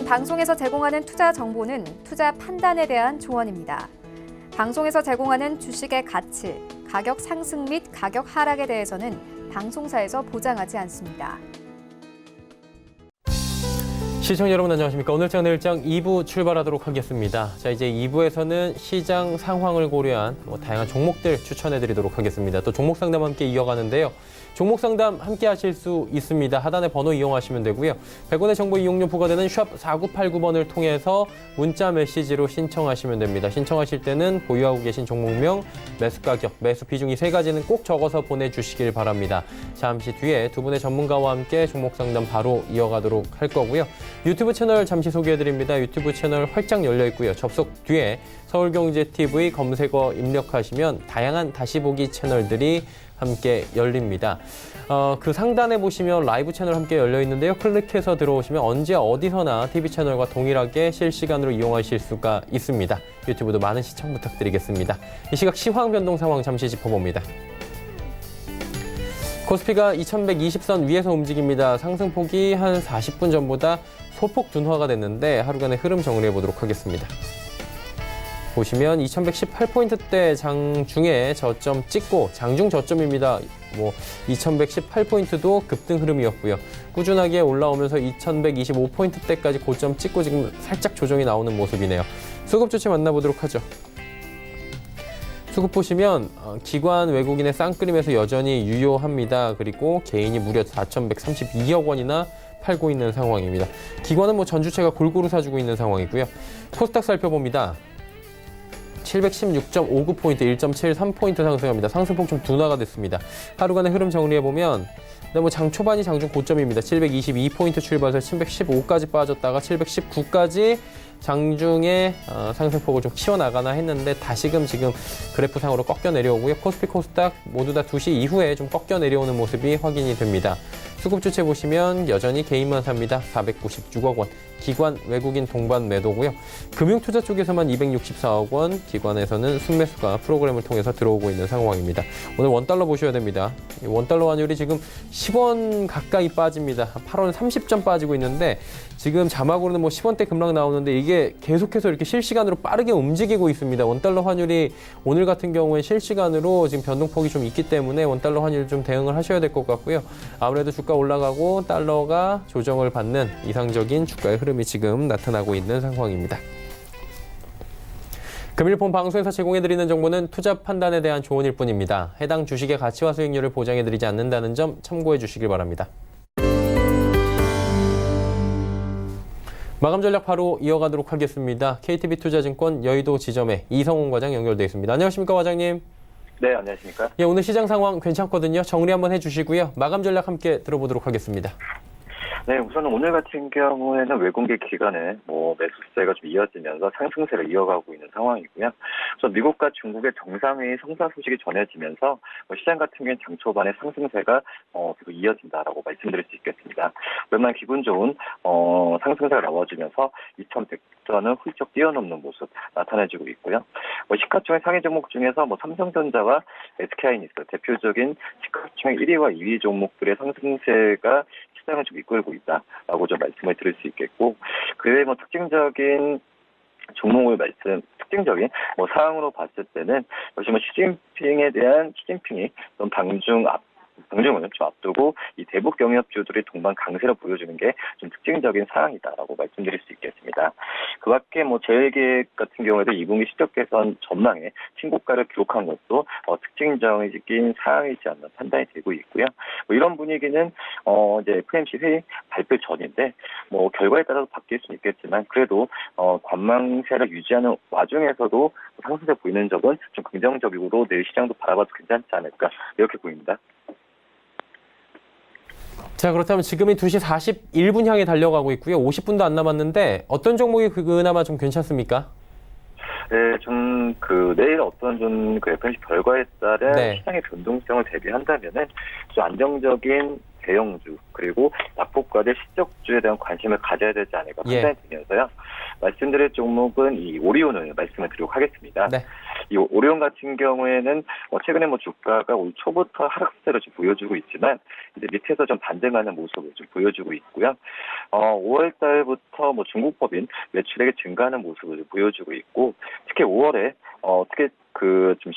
본 방송에서 제공하는 투자 정보는 투자 판단에 대한 조언입니다. 방송에서 제공하는 주식의 가치, 가격 상승 및 가격 하락에 대해서는 방송사에서 보장하지 않습니다. 시청자 여러분 안녕하십니까. 오늘장 내일장 2부 출발하도록 하겠습니다. 자, 이제 2부에서는 시장 상황을 고려한 다양한 종목들 추천해드리도록 하겠습니다. 또 종목 상담 함께 이어가는데요. 종목 상담 함께 하실 수 있습니다. 하단에 번호 이용하시면 되고요. 100원의 정보 이용료 부과되는 샵 4989번을 통해서 문자 메시지로 신청하시면 됩니다. 신청하실 때는 보유하고 계신 종목명, 매수 가격, 매수 비중 이 세 가지는 꼭 적어서 보내주시길 바랍니다. 잠시 뒤에 두 분의 전문가와 함께 종목 상담 바로 이어가도록 할 거고요. 유튜브 채널 잠시 소개해드립니다. 유튜브 채널 활짝 열려 있고요. 접속 뒤에 서울경제TV 검색어 입력하시면 다양한 다시 보기 채널들이 함께 열립니다. 그 상단에 보시면 라이브 채널 함께 열려 있는데요. 클릭해서 들어오시면 언제 어디서나 TV 채널과 동일하게 실시간으로 이용하실 수가 있습니다. 유튜브도 많은 시청 부탁드리겠습니다. 이 시각 시황 변동 상황 잠시 짚어봅니다. 코스피가 2120선 위에서 움직입니다. 상승폭이 한 40분 전보다 소폭 둔화가 됐는데 하루간의 흐름 정리해 보도록 하겠습니다. 보시면 2118포인트대 장중에 저점 찍고 장중 저점입니다. 2118포인트도 급등 흐름이었고요. 꾸준하게 올라오면서 2125포인트대까지 고점 찍고 지금 살짝 조정이 나오는 모습이네요. 수급 주체 만나보도록 하죠. 수급 보시면 기관 외국인의 쌍끌림에서 여전히 유효합니다. 그리고 개인이 무려 4,132억 원이나 팔고 있는 상황입니다. 기관은 전주체가 골고루 사주고 있는 상황이고요. 코스닥 살펴봅니다. 716.59포인트, 1.73포인트 상승합니다. 상승폭 좀 둔화가 됐습니다. 하루간의 흐름 정리해보면 장 초반이 장중 고점입니다. 722포인트 출발해서 715까지 빠졌다가 719까지 장중에 상승폭을 좀 키워나가나 했는데 다시금 지금 그래프상으로 꺾여 내려오고요. 코스피, 코스닥 모두 다 2시 이후에 좀 꺾여 내려오는 모습이 확인이 됩니다. 수급 주체 보시면 여전히 개인만 삽니다. 496억 원. 기관, 외국인 동반 매도고요. 금융투자 쪽에서만 264억 원, 기관에서는 순매수가 프로그램을 통해서 들어오고 있는 상황입니다. 오늘 원달러 보셔야 됩니다. 원달러 환율이 지금 10원 가까이 빠집니다. 8원 30점 빠지고 있는데 지금 자막으로는 10원대 급락 나오는데 이게 계속해서 이렇게 실시간으로 빠르게 움직이고 있습니다. 원달러 환율이 오늘 같은 경우에 실시간으로 지금 변동폭이 좀 있기 때문에 원달러 환율 좀 대응을 하셔야 될 것 같고요. 아무래도 주가 올라가고 달러가 조정을 받는 이상적인 주가의 흐름이 지금 나타나고 있는 상황입니다. 금일 본 방송에서 제공해드리는 정보는 투자 판단에 대한 조언일 뿐입니다. 해당 주식의 가치와 수익률을 보장해드리지 않는다는 점 참고해 주시길 바랍니다. 마감 전략 바로 이어가도록 하겠습니다. KTB투자증권 여의도 지점에 이성훈 과장 연결되어 있습니다. 안녕하십니까, 과장님? 네, 안녕하십니까? 예, 오늘 시장 상황 괜찮거든요. 정리 한번 해주시고요. 마감 전략 함께 들어보도록 하겠습니다. 네, 우선 오늘 같은 경우에는 외국계 기관의 매수세가 좀 이어지면서 상승세를 이어가고 있는 상황이고요. 그래서 미국과 중국의 정상회의 성사 소식이 전해지면서 시장 같은 경우에는 장 초반에 상승세가 계속 이어진다라고 말씀드릴 수 있겠습니다. 그러면 기분 좋은 상승세가 나와주면서 2100선을 훌쩍 뛰어넘는 모습 나타내주고 있고요. 시가총액 상위 종목 중에서 삼성전자와 SK하이닉스 대표적인 시가총액 1위와 2위 종목들의 상승세가 시장을 좀 이끌고 있다라고 좀 말씀을 드릴 수 있겠고, 그 외에 특징적인 종목을 특징적인 사항으로 봤을 때는 역시 시진핑이 좀 방중을 좀 앞두고 이 대북 경협주들이 동반 강세를 보여주는 게 좀 특징적인 사항이다라고 말씀드릴 수 있겠습니다. 그 밖에 제일기획 같은 경우에도 2분기 실적 개선 전망에 신고가를 기록한 것도 특징적인 사항이지 않나 판단이 되고 있고요. 이런 분위기는 이제 FOMC 회의 발표 전인데 결과에 따라서 바뀔 수는 있겠지만 그래도 관망세를 유지하는 와중에서도 상승세 보이는 점은 좀 긍정적으로 내일 시장도 바라봐도 괜찮지 않을까 이렇게 보입니다. 자, 그렇다면 지금이 2시 41분 향해 달려가고 있고요. 50분도 안 남았는데 어떤 종목이 그나마 좀 괜찮습니까? 네, 내일 어떤 FOMC 결과에 따른 시장의 변동성을 대비한다면은 좀 안정적인 대형주 그리고 낙폭과대 실적주에 대한 관심을 가져야 되지 않을까 판단이 되면서요. 말씀드릴 종목은 이 오리온을 말씀을 드리도록 하겠습니다. 네. 이 오리온 같은 경우에는 최근에 주가가 올 초부터 하락세를 좀 보여주고 있지만 이제 밑에서 좀 반등하는 모습을 좀 보여주고 있고요. 5월 달부터 중국 법인 매출액이 증가하는 모습을 보여주고 있고, 특히 5월에 특히 좀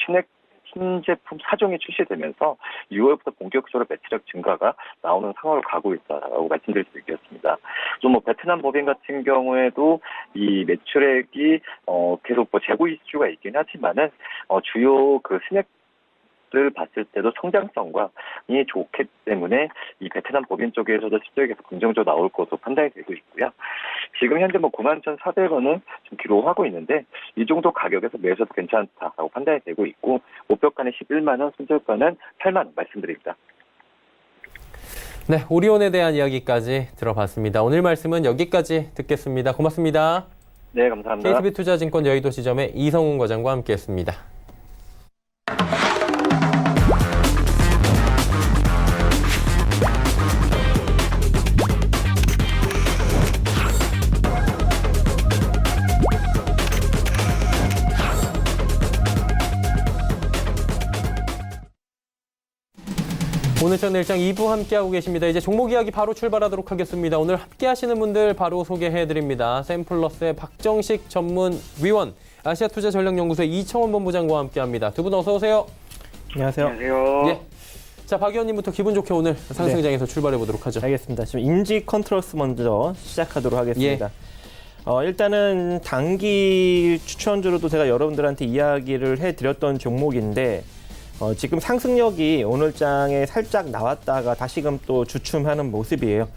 신제품 4종이 출시되면서 6월부터 본격적으로 매출액 증가가 나오는 상황으로 가고 있다라고 말씀드릴 수 있겠습니다. 좀 베트남 법인 같은 경우에도 이 매출액이 계속 재고 이슈가 있긴 하지만은 주요 스낵 를 봤을 때도 성장성이 좋기 때문에 이 베트남 법인 쪽에서도 실적이 계속 긍정적으로 나올 것으로 판단이 되고 있고요. 지금 현재 91,400원을 좀 기록하고 있는데 이 정도 가격에서 매수해도 괜찮다라고 판단이 되고 있고, 목표가는 11만 원, 손절가는 8만 원 말씀드립니다. 네, 오리온에 대한 이야기까지 들어봤습니다. 오늘 말씀은 여기까지 듣겠습니다. 고맙습니다. 네, 감사합니다. KTB투자증권 여의도지점의 이성훈 과장과 함께했습니다. 오늘장 내일장 2부 함께하고 계십니다. 이제 종목 이야기 바로 출발하도록 하겠습니다. 오늘 함께하시는 분들 바로 소개해드립니다. 샘플러스의 박정식 전문위원, 아시아투자전략연구소의 이청원 본부장과 함께합니다. 두 분 어서 오세요. 안녕하세요. 안녕하세요. 예. 자, 박 의원님부터 기분 좋게 오늘 상승장에서 출발해 보도록 하죠. 알겠습니다. 지금 인지 컨트롤스 먼저 시작하도록 하겠습니다. 일단은 단기 추천주로도 제가 여러분들한테 이야기를 해드렸던 종목인데, 지금 상승력이 오늘장에 살짝 나왔다가 다시금 또 주춤하는 모습이에요.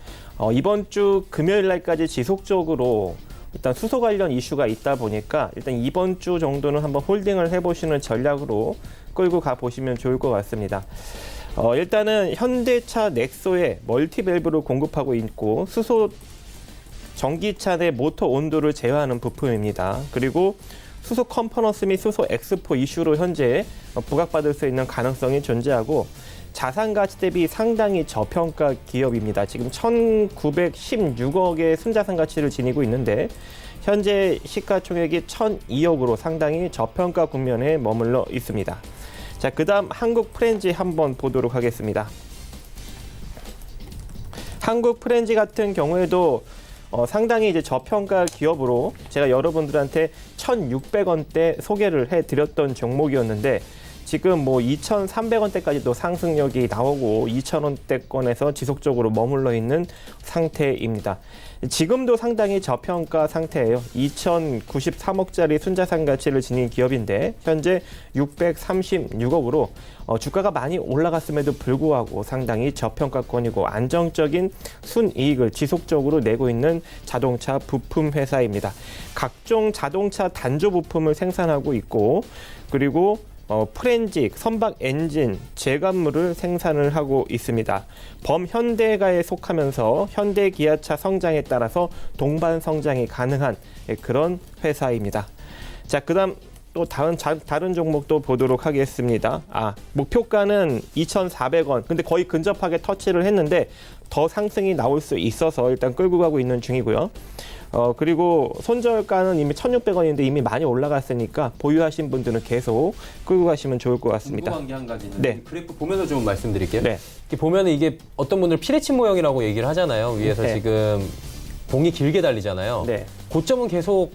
이번 주 금요일 날까지 지속적으로 일단 수소 관련 이슈가 있다 보니까 일단 이번 주 정도는 한번 홀딩을 해보시는 전략으로 끌고 가보시면 좋을 것 같습니다. 일단은 현대차 넥소에 멀티밸브를 공급하고 있고, 수소 전기차 내 모터 온도를 제어하는 부품입니다. 그리고 수소 컴포넌스 및 수소 엑스포 이슈로 현재 부각받을 수 있는 가능성이 존재하고, 자산 가치 대비 상당히 저평가 기업입니다. 지금 1,916억의 순자산 가치를 지니고 있는데 현재 시가총액이 1,002억으로 상당히 저평가 국면에 머물러 있습니다. 자, 그다음 한국 프렌지 한번 보도록 하겠습니다. 한국 프렌지 같은 경우에도 상당히 이제 저평가 기업으로 제가 여러분들한테 1,600원대 소개를 해드렸던 종목이었는데, 지금 2,300원대까지도 상승력이 나오고 2,000원대권에서 지속적으로 머물러 있는 상태입니다. 지금도 상당히 저평가 상태예요. 2,093억짜리 순자산 가치를 지닌 기업인데 현재 636억으로 주가가 많이 올라갔음에도 불구하고 상당히 저평가권이고 안정적인 순이익을 지속적으로 내고 있는 자동차 부품 회사입니다. 각종 자동차 단조 부품을 생산하고 있고, 그리고 프렌직, 선박 엔진, 제관물을 생산을 하고 있습니다. 범현대가에 속하면서 현대 기아차 성장에 따라서 동반 성장이 가능한 그런 회사입니다. 자, 그다음 또 다른 종목도 보도록 하겠습니다. 목표가는 2,400원. 근데 거의 근접하게 터치를 했는데 더 상승이 나올 수 있어서 일단 끌고 가고 있는 중이고요. 그리고 손절가는 이미 1,600원인데 이미 많이 올라갔으니까 보유하신 분들은 계속 끌고 가시면 좋을 것 같습니다. 궁금한 게 한 가지 있는데, 네. 그래프 보면서 좀 말씀드릴게요. 네. 보면 이게 어떤 분들 피레침 모형이라고 얘기를 하잖아요. 위에서 네. 지금 봉이 길게 달리잖아요. 네. 고점은 계속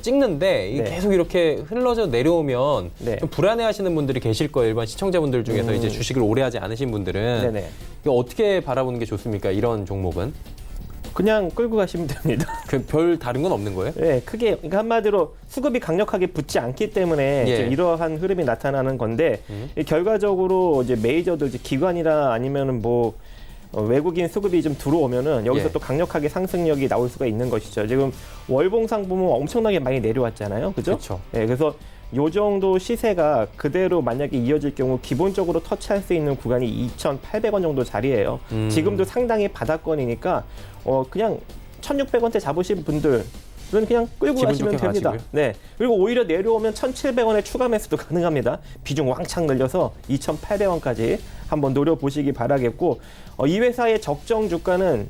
찍는데 이게 네. 계속 이렇게 흘러져 내려오면 네. 좀 불안해하시는 분들이 계실 거예요. 일반 시청자분들 중에서 이제 주식을 오래 하지 않으신 분들은 네네. 이거 어떻게 바라보는 게 좋습니까? 이런 종목은 그냥 끌고 가시면 됩니다. 별 다른 건 없는 거예요? 네, 크게 그러니까 한마디로 수급이 강력하게 붙지 않기 때문에 예. 이제 이러한 흐름이 나타나는 건데 결과적으로 이제 메이저들 이제 기관이나 아니면은 외국인 수급이 좀 들어오면은 여기서 예. 또 강력하게 상승력이 나올 수가 있는 것이죠. 지금 월봉상 보면 엄청나게 많이 내려왔잖아요, 그죠? 그렇죠. 네, 그래서 요 정도 시세가 그대로 만약에 이어질 경우 기본적으로 터치할 수 있는 구간이 2,800원 정도 자리예요. 지금도 상당히 바닥권이니까 그냥 1,600원대 잡으신 분들은 그냥 끌고 기분 가시면 좋게 됩니다. 가시고요. 네. 그리고 오히려 내려오면 1,700원에 추가 매수도 가능합니다. 비중 왕창 늘려서 2,800원까지 한번 노려보시기 바라겠고, 이 회사의 적정 주가는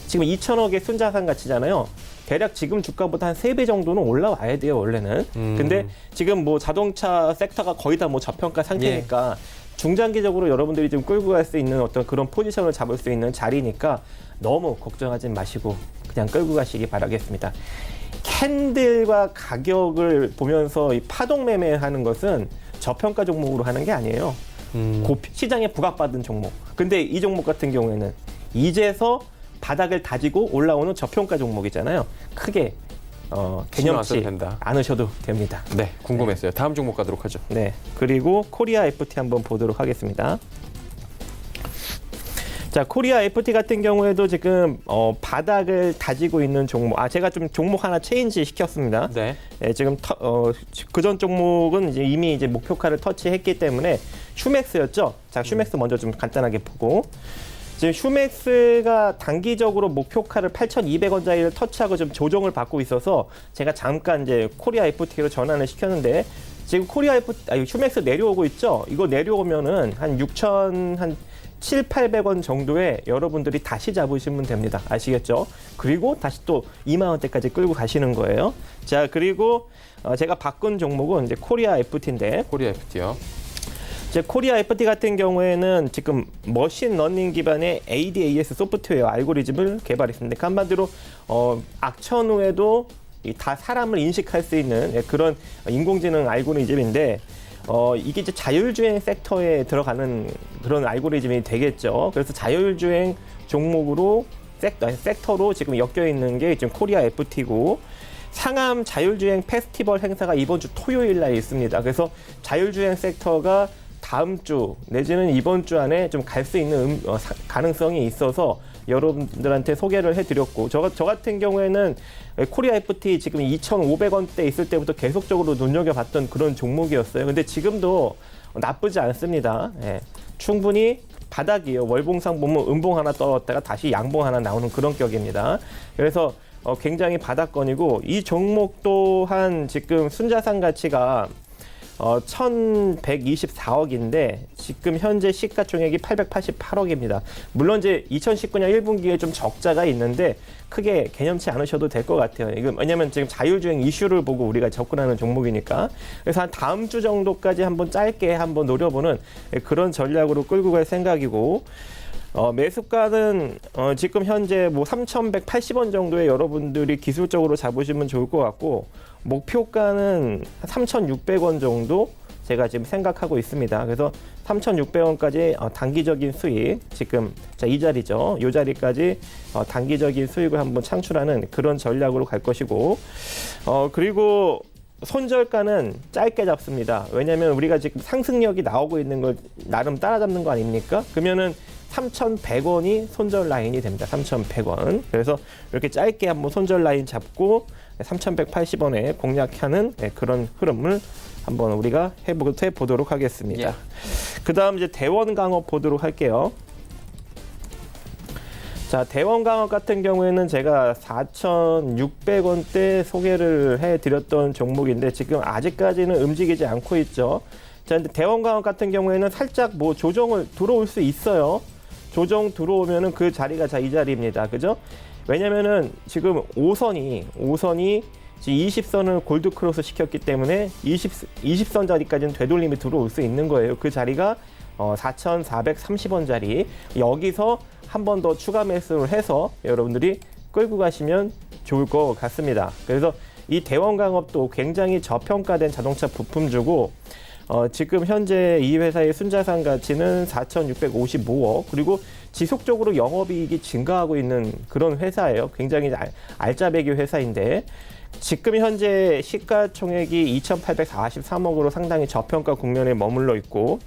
지금 2,000억의 순자산 가치잖아요. 대략 지금 주가보다 한 3배 정도는 올라와야 돼요, 원래는. 근데 지금 자동차 섹터가 거의 다 저평가 상태니까 중장기적으로 여러분들이 좀 끌고 갈 수 있는 어떤 그런 포지션을 잡을 수 있는 자리니까 너무 걱정하지 마시고 그냥 끌고 가시기 바라겠습니다. 캔들과 가격을 보면서 이 파동 매매하는 것은 저평가 종목으로 하는 게 아니에요. 시장에 부각받은 종목. 근데 이 종목 같은 경우에는 이제서 바닥을 다지고 올라오는 저평가 종목이잖아요. 크게 개념치 않으셔도 됩니다. 네, 궁금했어요. 다음 종목 가도록 하죠. 네, 그리고 코리아 FT 한번 보도록 하겠습니다. 자, 코리아 FT 같은 경우에도 지금 바닥을 다지고 있는 종목. 제가 좀 종목 하나 체인지 시켰습니다. 네. 네, 지금 그전 종목은 이제 이미 이제 목표가를 터치했기 때문에 슈맥스였죠. 자, 슈맥스 먼저 좀 간단하게 보고. 지금 슈맥스가 단기적으로 목표가를 8,200원짜리를 터치하고 좀 조정을 받고 있어서 제가 잠깐 이제 코리아 FT로 전환을 시켰는데 지금 슈맥스 내려오고 있죠. 이거 내려오면은 한 7,800원 정도에 여러분들이 다시 잡으시면 됩니다. 아시겠죠? 그리고 다시 또 2만 원대까지 끌고 가시는 거예요. 자, 그리고 제가 바꾼 종목은 이제 코리아 FT인데 코리아 FT요. 이제 코리아 FT 같은 경우에는 지금 머신러닝 기반의 ADAS 소프트웨어 알고리즘을 개발했습니다. 한마디로 악천 후에도 다 사람을 인식할 수 있는 그런 인공지능 알고리즘인데 이게 이제 자율주행 섹터에 들어가는 그런 알고리즘이 되겠죠. 그래서 자율주행 종목으로 섹터로 지금 엮여 있는 게 지금 코리아 FT고 상암 자율주행 페스티벌 행사가 이번 주 토요일 날 있습니다. 그래서 자율주행 섹터가 다음 주 내지는 이번 주 안에 좀 갈 수 있는 가능성이 있어서 여러분들한테 소개를 해드렸고 저 같은 경우에는 코리아 FT 지금 2,500원대 있을 때부터 계속적으로 눈여겨봤던 그런 종목이었어요. 근데 지금도 나쁘지 않습니다. 예, 충분히 바닥이에요. 월봉상 보면 음봉 하나 떨어졌다가 다시 양봉 하나 나오는 그런 격입니다. 그래서 굉장히 바닥권이고 이 종목 또한 지금 순자산 가치가 1,124억인데 지금 현재 시가총액이 888억입니다. 물론 이제 2019년 1분기에 좀 적자가 있는데 크게 개념치 않으셔도 될 것 같아요. 이거 왜냐면 지금 자율주행 이슈를 보고 우리가 접근하는 종목이니까. 그래서 한 다음 주 정도까지 한번 짧게 한번 노려보는 그런 전략으로 끌고 갈 생각이고 매수가는 지금 현재 뭐 3,180원 정도에 여러분들이 기술적으로 잡으시면 좋을 것 같고 목표가는 3,600원 정도 제가 지금 생각하고 있습니다. 그래서 3,600원까지 단기적인 수익 지금 이 자리죠. 이 자리까지 단기적인 수익을 한번 창출하는 그런 전략으로 갈 것이고 그리고 손절가는 짧게 잡습니다. 왜냐하면 우리가 지금 상승력이 나오고 있는 걸 나름 따라잡는 거 아닙니까? 그러면은 3,100원이 손절 라인이 됩니다. 3,100원. 그래서 이렇게 짧게 한번 손절 라인 잡고 3,180원에 공략하는 그런 흐름을 한번 우리가 해보도록 하겠습니다. 그 다음 이제 대원강업 보도록 할게요. 자, 대원강업 같은 경우에는 제가 4,600원대 소개를 해드렸던 종목인데 지금 아직까지는 움직이지 않고 있죠. 자, 근데 대원강업 같은 경우에는 살짝 뭐 조정을 들어올 수 있어요. 조정 들어오면은 그 자리가 이 자리입니다. 그죠? 왜냐면은 지금 5선이 20선을 골드 크로스 시켰기 때문에 20선 자리까지는 되돌림이 들어올 수 있는 거예요. 그 자리가 4,430원 자리. 여기서 한 번 더 추가 매수를 해서 여러분들이 끌고 가시면 좋을 것 같습니다. 그래서 이 대원강업도 굉장히 저평가된 자동차 부품주고 지금 현재 이 회사의 순자산 가치는 4,655억 그리고 지속적으로 영업이익이 증가하고 있는 그런 회사예요. 굉장히 알짜배기 회사인데 지금 현재 시가총액이 2,843억으로 상당히 저평가 국면에 머물러 있고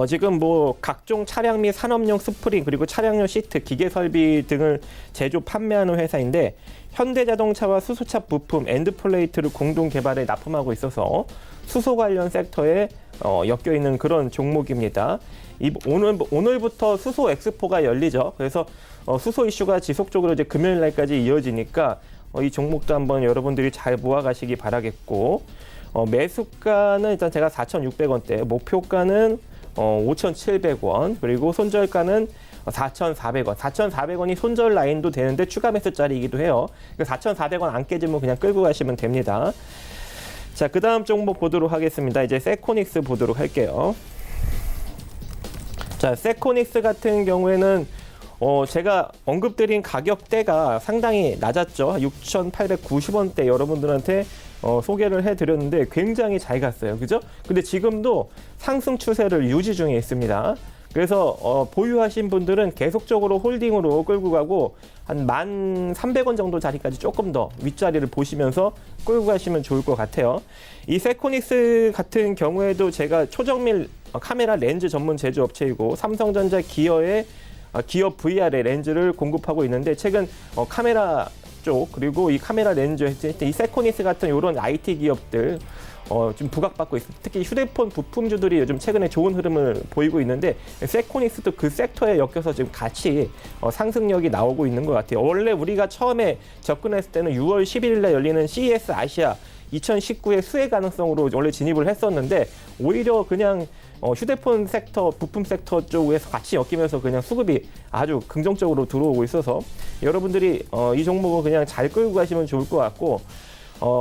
지금 뭐 각종 차량 및 산업용 스프링 그리고 차량용 시트, 기계 설비 등을 제조 판매하는 회사인데 현대자동차와 수소차 부품, 엔드플레이트를 공동 개발에 납품하고 있어서 수소 관련 섹터에 엮여 있는 그런 종목입니다. 오늘부터 수소 엑스포가 열리죠. 그래서 수소 이슈가 지속적으로 이제 금요일 날까지 이어지니까 이 종목도 한번 여러분들이 잘 모아가시기 바라겠고 매수가는 일단 제가 4,600원대, 목표가는 5,700원, 그리고 손절가는 4,400원. 4,400원이 손절 라인도 되는데 추가 매수짜리이기도 해요. 4,400원 안 깨지면 그냥 끌고 가시면 됩니다. 자, 그 다음 종목 보도록 하겠습니다. 이제 세코닉스 보도록 할게요. 자, 세코닉스 같은 경우에는 제가 언급드린 가격대가 상당히 낮았죠. 6,890원대 여러분들한테 소개를 해드렸는데 굉장히 잘 갔어요. 그죠? 근데 지금도 상승 추세를 유지 중에 있습니다. 그래서 보유하신 분들은 계속적으로 홀딩으로 끌고 가고 한 1,300원 정도 자리까지 조금 더 윗자리를 보시면서 끌고 가시면 좋을 것 같아요. 이 세코닉스 같은 경우에도 제가 초정밀 카메라 렌즈 전문 제조업체이고 삼성전자 기어의 기어 VR의 렌즈를 공급하고 있는데 최근 카메라 쪽 그리고 이 카메라 렌즈 이 세코닉스 같은 이런 IT 기업들 좀 부각받고 있습니다. 특히 휴대폰 부품주들이 요즘 최근에 좋은 흐름을 보이고 있는데 세코닉스도 그 섹터에 엮여서 지금 같이 상승력이 나오고 있는 것 같아요. 원래 우리가 처음에 접근했을 때는 6월 11일에 열리는 CES 아시아 2019의 수혜 가능성으로 원래 진입을 했었는데 오히려 그냥 휴대폰 섹터, 부품 섹터 쪽에서 같이 엮이면서 그냥 수급이 아주 긍정적으로 들어오고 있어서 여러분들이 이 종목은 그냥 잘 끌고 가시면 좋을 것 같고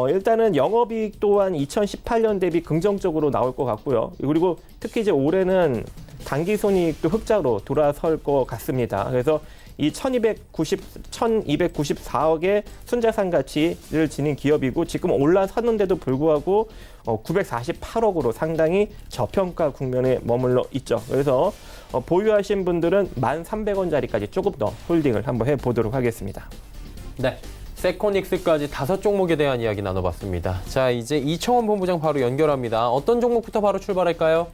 일단은 영업이익 또한 2018년 대비 긍정적으로 나올 것 같고요. 그리고 특히 이제 올해는 당기손이익도 흑자로 돌아설 것 같습니다. 그래서 이 1294억의 순자산 가치를 지닌 기업이고 지금 올라섰는데도 불구하고 948억으로 상당히 저평가 국면에 머물러 있죠. 그래서 보유하신 분들은 1,300원짜리까지 조금 더 홀딩을 한번 해보도록 하겠습니다. 네. 세코닉스까지 5종목에 대한 이야기 나눠봤습니다. 자, 이제 이청원 본부장 바로 연결합니다. 어떤 종목부터 바로 출발할까요?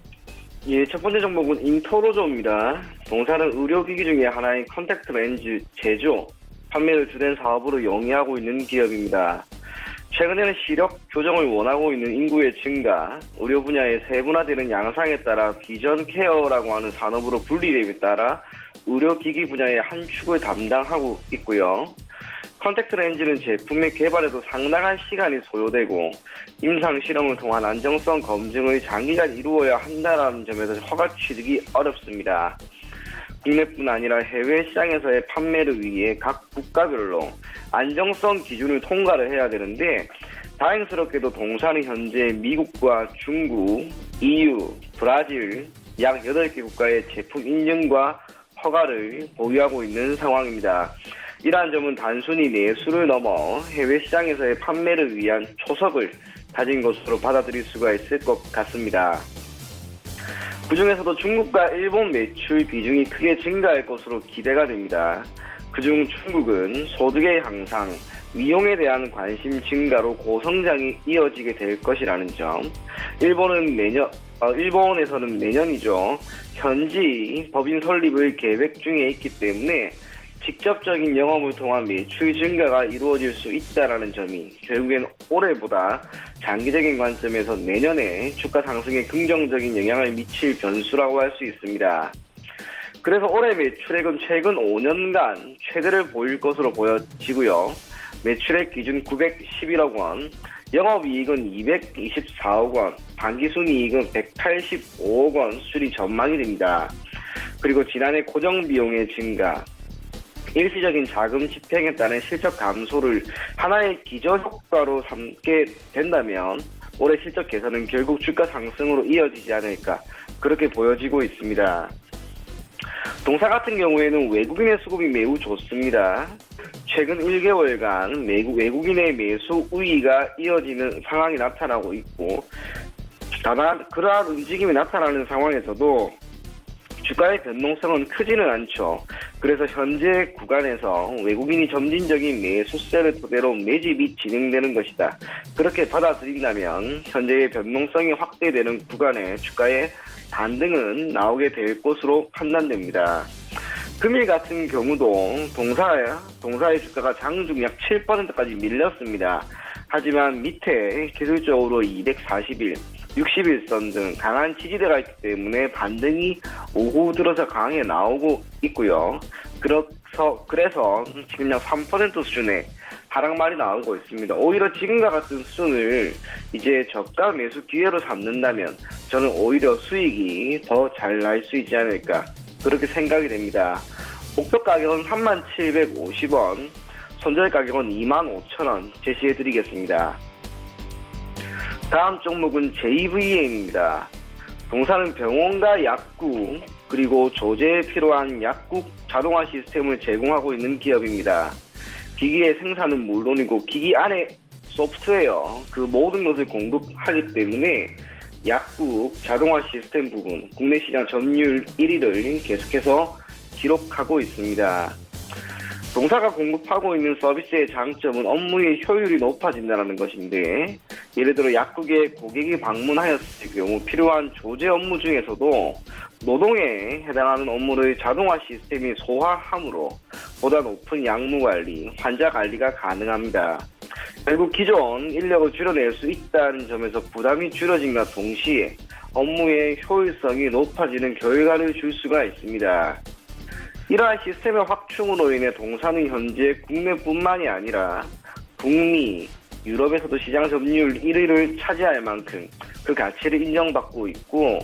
예, 첫 번째 종목은 인토로조입니다. 동사는 의료기기 중에 하나인 컨택트 렌즈 제조, 판매를 주된 사업으로 영위하고 있는 기업입니다. 최근에는 시력 교정을 원하고 있는 인구의 증가, 의료 분야의 세분화되는 양상에 따라 비전 케어라고 하는 산업으로 분리됨에 따라 의료기기 분야의 한 축을 담당하고 있고요. 컨택트 렌즈는 제품의 개발에도 상당한 시간이 소요되고 임상 실험을 통한 안정성 검증을 장기간 이루어야 한다는 점에서 허가 취득이 어렵습니다. 국내뿐 아니라 해외 시장에서의 판매를 위해 각 국가별로 안정성 기준을 통과를 해야 되는데 다행스럽게도 동사는 현재 미국과 중국, EU, 브라질 약 8개 국가의 제품 인증과 허가를 보유하고 있는 상황입니다. 이러한 점은 단순히 내수를 넘어 해외 시장에서의 판매를 위한 초석을 다진 것으로 받아들일 수가 있을 것 같습니다. 그중에서도 중국과 일본 매출 비중이 크게 증가할 것으로 기대가 됩니다. 그중 중국은 소득의 향상, 미용에 대한 관심 증가로 고성장이 이어지게 될 것이라는 점, 일본에서는 내년이죠. 현지 법인 설립을 계획 중에 있기 때문에 직접적인 영업을 통한 매출 증가가 이루어질 수 있다는 점이 결국엔 올해보다 장기적인 관점에서 내년에 주가 상승에 긍정적인 영향을 미칠 변수라고 할 수 있습니다. 그래서 올해 매출액은 최근 5년간 최대를 보일 것으로 보여지고요. 매출액 기준 911억 원, 영업이익은 224억 원, 당기순이익은 185억 원 수리 전망이 됩니다. 그리고 지난해 고정비용의 증가, 일시적인 자금 집행에 따른 실적 감소를 하나의 기저효과로 삼게 된다면 올해 실적 개선은 결국 주가 상승으로 이어지지 않을까 그렇게 보여지고 있습니다. 동사 같은 경우에는 외국인의 수급이 매우 좋습니다. 최근 1개월간 외국인의 매수 우위가 이어지는 상황이 나타나고 있고 다만 그러한 움직임이 나타나는 상황에서도 주가의 변동성은 크지는 않죠. 그래서 현재 구간에서 외국인이 점진적인 매수세를 토대로 매집이 진행되는 것이다. 그렇게 받아들인다면 현재의 변동성이 확대되는 구간에 주가의 반등은 나오게 될 것으로 판단됩니다. 금일 같은 경우도 동사의 주가가 장중 약 7%까지 밀렸습니다. 하지만 밑에 기술적으로 241, 61선 등 강한 지지대가 있기 때문에 반등이 오후 들어서 강하게 나오고 있고요. 그래서 지금 약 3% 수준의 하락말이 나오고 있습니다. 오히려 지금과 같은 수준을 이제 저가 매수 기회로 삼는다면 저는 오히려 수익이 더 잘 날 수 있지 않을까 그렇게 생각이 됩니다. 목표 가격은 3750원, 손절 가격은 25,000원 제시해드리겠습니다. 다음 종목은 JVM입니다. 동사는 병원과 약국, 그리고 조제에 필요한 약국 자동화 시스템을 제공하고 있는 기업입니다. 기기의 생산은 물론이고 기기 안에 소프트웨어 그 모든 것을 공급하기 때문에 약국 자동화 시스템 부분 국내 시장 점유율 1위를 계속해서 기록하고 있습니다. 동사가 공급하고 있는 서비스의 장점은 업무의 효율이 높아진다는 것인데, 예를 들어 약국에 고객이 방문하였을 경우 필요한 조제 업무 중에서도 노동에 해당하는 업무를 자동화 시스템이 소화함으로 보다 높은 약무 관리, 환자 관리가 가능합니다. 결국 기존 인력을 줄여낼 수 있다는 점에서 부담이 줄어짐과 동시에 업무의 효율성이 높아지는 결과를 줄 수가 있습니다. 이러한 시스템의 확충으로 인해 동사는 현재 국내뿐만이 아니라 북미, 유럽에서도 시장 점유율 1위를 차지할 만큼 그 가치를 인정받고 있고,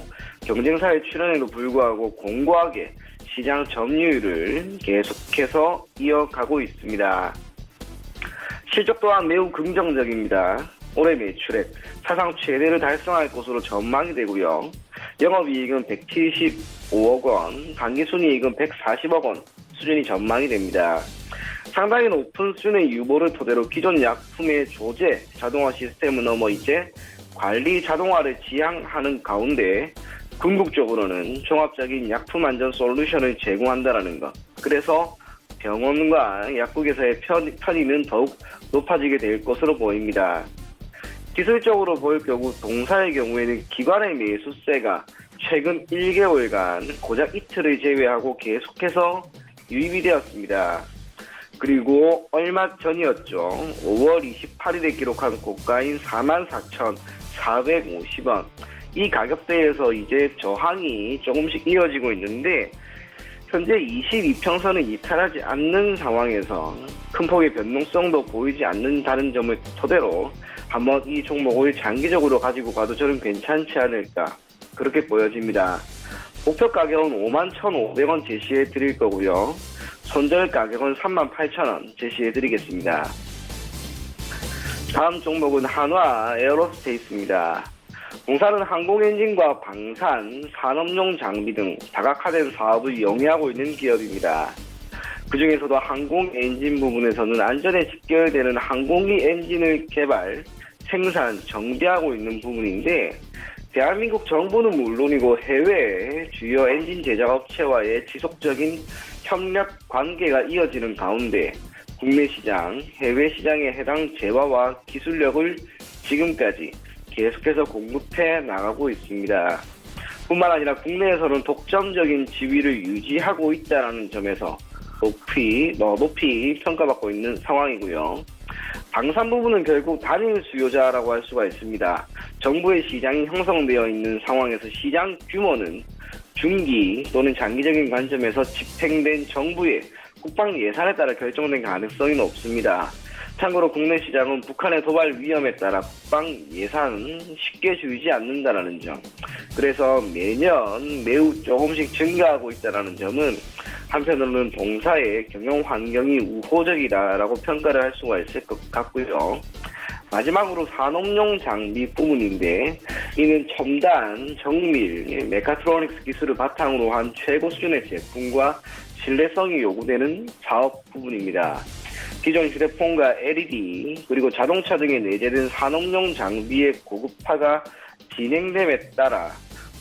경쟁사의 출현에도 불구하고 공고하게 시장 점유율을 계속해서 이어가고 있습니다. 실적 또한 매우 긍정적입니다. 올해 매출액 사상 최대를 달성할 것으로 전망이 되고요. 영업이익은 175억 원, 당기순이익은 140억 원 수준이 전망이 됩니다. 상당히 높은 수준의 유보를 토대로 기존 약품의 조제 자동화 시스템을 넘어 이제 관리 자동화를 지향하는 가운데 궁극적으로는 종합적인 약품 안전 솔루션을 제공한다는 것. 그래서 병원과 약국에서의 편의는 더욱 높아지게 될 것으로 보입니다. 기술적으로 볼 경우 동사의 경우에는 기관의 매수세가 최근 1개월간 고작 이틀을 제외하고 계속해서 유입이 되었습니다. 그리고 얼마 전이었죠. 5월 28일에 기록한 고가인 44,450원. 이 가격대에서 이제 저항이 조금씩 이어지고 있는데, 현재 22평선을 이탈하지 않는 상황에서 큰 폭의 변동성도 보이지 않는다는 점을 토대로 한번 이 종목을 장기적으로 가지고 가도 저는 괜찮지 않을까, 그렇게 보여집니다. 목표 가격은 51,500원 제시해 드릴 거고요. 손절 가격은 38,000원 제시해 드리겠습니다. 다음 종목은 한화 에어로스페이스입니다. 공사는 항공엔진과 방산, 산업용 장비 등 다각화된 사업을 영위하고 있는 기업입니다. 그 중에서도 항공엔진 부분에서는 안전에 직결되는 항공기 엔진을 개발, 생산, 정비하고 있는 부분인데, 대한민국 정부는 물론이고 해외 주요 엔진 제작업체와의 지속적인 협력 관계가 이어지는 가운데 국내 시장, 해외 시장에 해당 재화와 기술력을 지금까지 계속해서 공급해 나가고 있습니다. 뿐만 아니라 국내에서는 독점적인 지위를 유지하고 있다는 점에서 높이 평가받고 있는 상황이고요. 방산 부분은 결국 단일 수요자라고 할 수가 있습니다. 정부의 시장이 형성되어 있는 상황에서 시장 규모는 중기 또는 장기적인 관점에서 집행된 정부의 국방 예산에 따라 결정된 가능성이 높습니다. 참고로 국내 시장은 북한의 도발 위험에 따라 국방 예산은 쉽게 줄이지 않는다는 점, 그래서 매년 매우 조금씩 증가하고 있다는 점은 한편으로는 동사의 경영 환경이 우호적이다라고 평가를 할 수가 있을 것 같고요. 마지막으로 산업용 장비 부분인데, 이는 첨단, 정밀, 메카트로닉스 기술을 바탕으로 한 최고 수준의 제품과 신뢰성이 요구되는 사업 부분입니다. 기존 휴대폰과 LED, 그리고 자동차 등에 내재된 산업용 장비의 고급화가 진행됨에 따라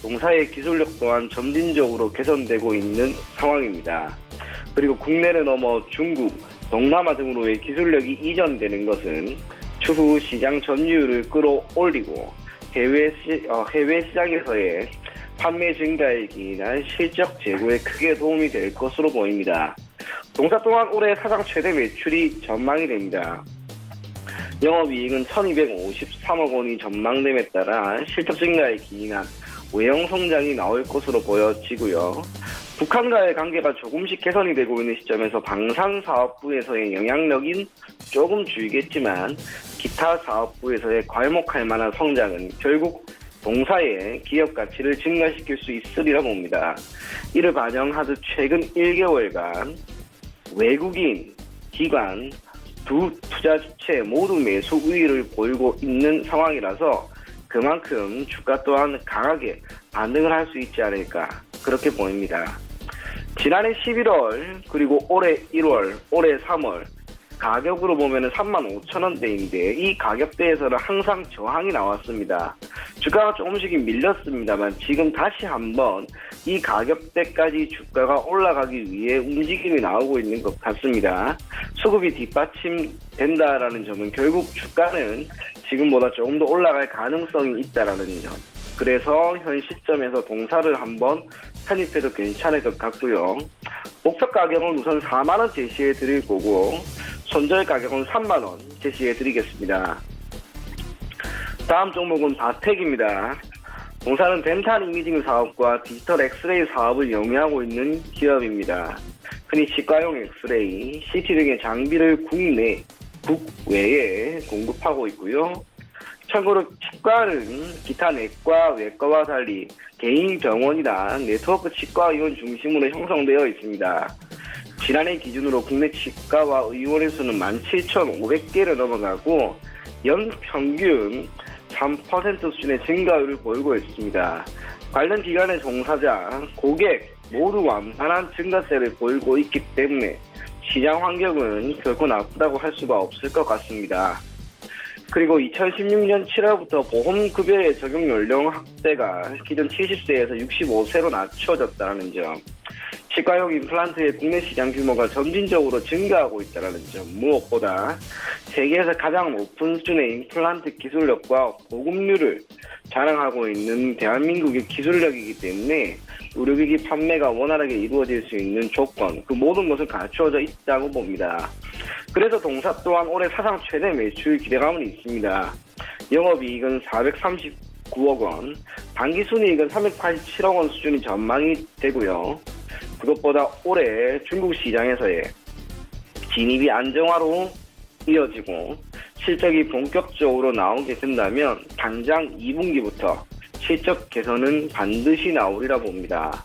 동사의 기술력 또한 점진적으로 개선되고 있는 상황입니다. 그리고 국내를 넘어 중국, 동남아 등으로의 기술력이 이전되는 것은 추후 시장 점유율을 끌어올리고 해외 시장에서의 판매 증가에 기인한 실적 제고에 크게 도움이 될 것으로 보입니다. 동사 또한 올해 사상 최대 매출이 전망이 됩니다. 영업이익은 1,253억 원이 전망됨에 따라 실적 증가에 기인한 외형 성장이 나올 것으로 보여지고요. 북한과의 관계가 조금씩 개선이 되고 있는 시점에서 방산사업부에서의 영향력인 조금 줄겠지만 기타 사업부에서의 괄목할 만한 성장은 결국 동사의 기업 가치를 증가시킬 수 있으리라 봅니다. 이를 반영하듯 최근 1개월간 외국인, 기관, 두 투자 주체 모두 매수 우위를 보이고 있는 상황이라서 그만큼 주가 또한 강하게 반등을 할 수 있지 않을까, 그렇게 보입니다. 지난해 11월 그리고 올해 1월, 올해 3월 가격으로 보면 35,000원대인데 이 가격대에서는 항상 저항이 나왔습니다. 주가가 조금씩은 밀렸습니다만 지금 다시 한번 이 가격대까지 주가가 올라가기 위해 움직임이 나오고 있는 것 같습니다. 수급이 뒷받침된다라는 점은 결국 주가는 지금보다 조금 더 올라갈 가능성이 있다라는 점. 그래서 현 시점에서 동사를 한번 편입해도 괜찮을 것 같고요. 목표 가격은 우선 4만 원 제시해 드릴 거고 손절 가격은 3만 원 제시해 드리겠습니다. 다음 종목은 바텍입니다. 동사는 덴탈 이미징 사업과 디지털 엑스레이 사업을 영위하고 있는 기업입니다. 흔히 치과용 엑스레이, CT 등의 장비를 국외에 공급하고 있고요. 참고로 치과는 기타 내과, 외과와 달리 개인 병원이나 네트워크 치과 의원 중심으로 형성되어 있습니다. 지난해 기준으로 국내 치과와 의원의 수는 17,500개를 넘어가고 연 평균 3% 수준의 증가율을 보이고 있습니다. 관련 기관의 종사자, 고객 모두 완만한 증가세를 보이고 있기 때문에 시장 환경은 결코 나쁘다고 할 수가 없을 것 같습니다. 그리고 2016년 7월부터 보험급여의 적용 연령 확대가 기존 70세에서 65세로 낮춰졌다는 점, 치과용 임플란트의 국내 시장 규모가 점진적으로 증가하고 있다는 점, 무엇보다 세계에서 가장 높은 수준의 임플란트 기술력과 보급률을 자랑하고 있는 대한민국의 기술력이기 때문에 의료기기 판매가 원활하게 이루어질 수 있는 조건, 그 모든 것을 갖추어져 있다고 봅니다. 그래서 동사 또한 올해 사상 최대 매출 기대감은 있습니다. 영업이익은 439억 원, 당기순이익은 387억 원 수준이 전망이 되고요. 그것보다 올해 중국 시장에서의 진입이 안정화로 이어지고 실적이 본격적으로 나오게 된다면 당장 2분기부터 실적 개선은 반드시 나오리라 봅니다.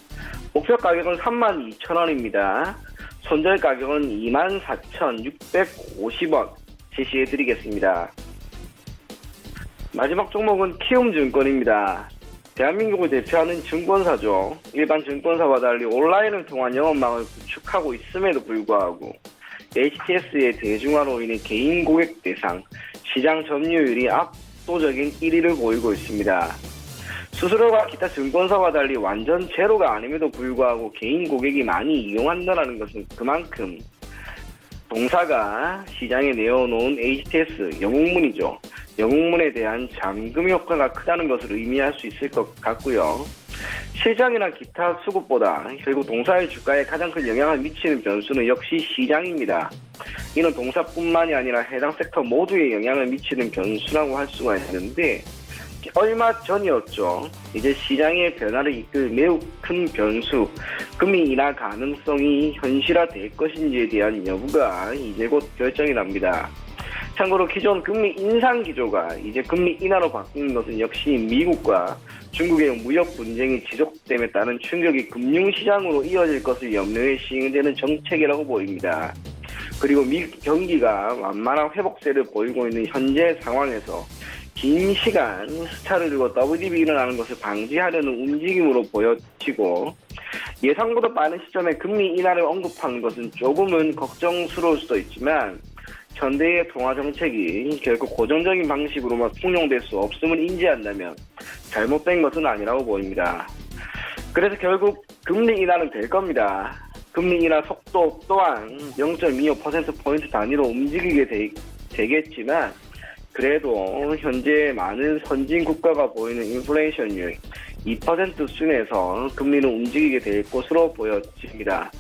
목표 가격은 32,000원입니다. 손절 가격은 24,650원 제시해드리겠습니다. 마지막 종목은 키움증권입니다. 대한민국을 대표하는 증권사죠. 일반 증권사와 달리 온라인을 통한 영업망을 구축하고 있음에도 불구하고 HTS의 대중화로 인해 개인 고객 대상 시장 점유율이 압도적인 1위를 보이고 있습니다. 수수료가 기타 증권사와 달리 완전 제로가 아님에도 불구하고 개인 고객이 많이 이용한다는 것은 그만큼 동사가 시장에 내어놓은 HTS 영웅문이죠. 영웅문에 대한 잠금 효과가 크다는 것을 의미할 수 있을 것 같고요. 시장이나 기타 수급보다 결국 동사의 주가에 가장 큰 영향을 미치는 변수는 역시 시장입니다. 이는 동사뿐만이 아니라 해당 섹터 모두에 영향을 미치는 변수라고 할 수가 있는데 얼마 전이었죠. 이제 시장의 변화를 이끌 매우 큰 변수, 금리 인하 가능성이 현실화될 것인지에 대한 여부가 이제 곧 결정이 납니다. 참고로 기존 금리 인상 기조가 이제 금리 인하로 바뀌는 것은 역시 미국과 중국의 무역 분쟁이 지속됨에 따른 충격이 금융시장으로 이어질 것을 염려해 시행되는 정책이라고 보입니다. 그리고 미 경기가 완만한 회복세를 보이고 있는 현재 상황에서 긴 시간 스타를 두고 WDB 일어나는 것을 방지하려는 움직임으로 보여지고 예상보다 빠른 시점에 금리 인하를 언급하는 것은 조금은 걱정스러울 수도 있지만 현대의 통화 정책이 결국 고정적인 방식으로만 통용될 수 없음을 인지한다면 잘못된 것은 아니라고 보입니다. 그래서 결국 금리 인하는 될 겁니다. 금리 인하 속도 또한 0.25%포인트 단위로 움직이게 되겠지만 그래도 현재 많은 선진 국가가 보이는 인플레이션율 2% 수준에서 금리는 움직이게 될 것으로 보여집니다.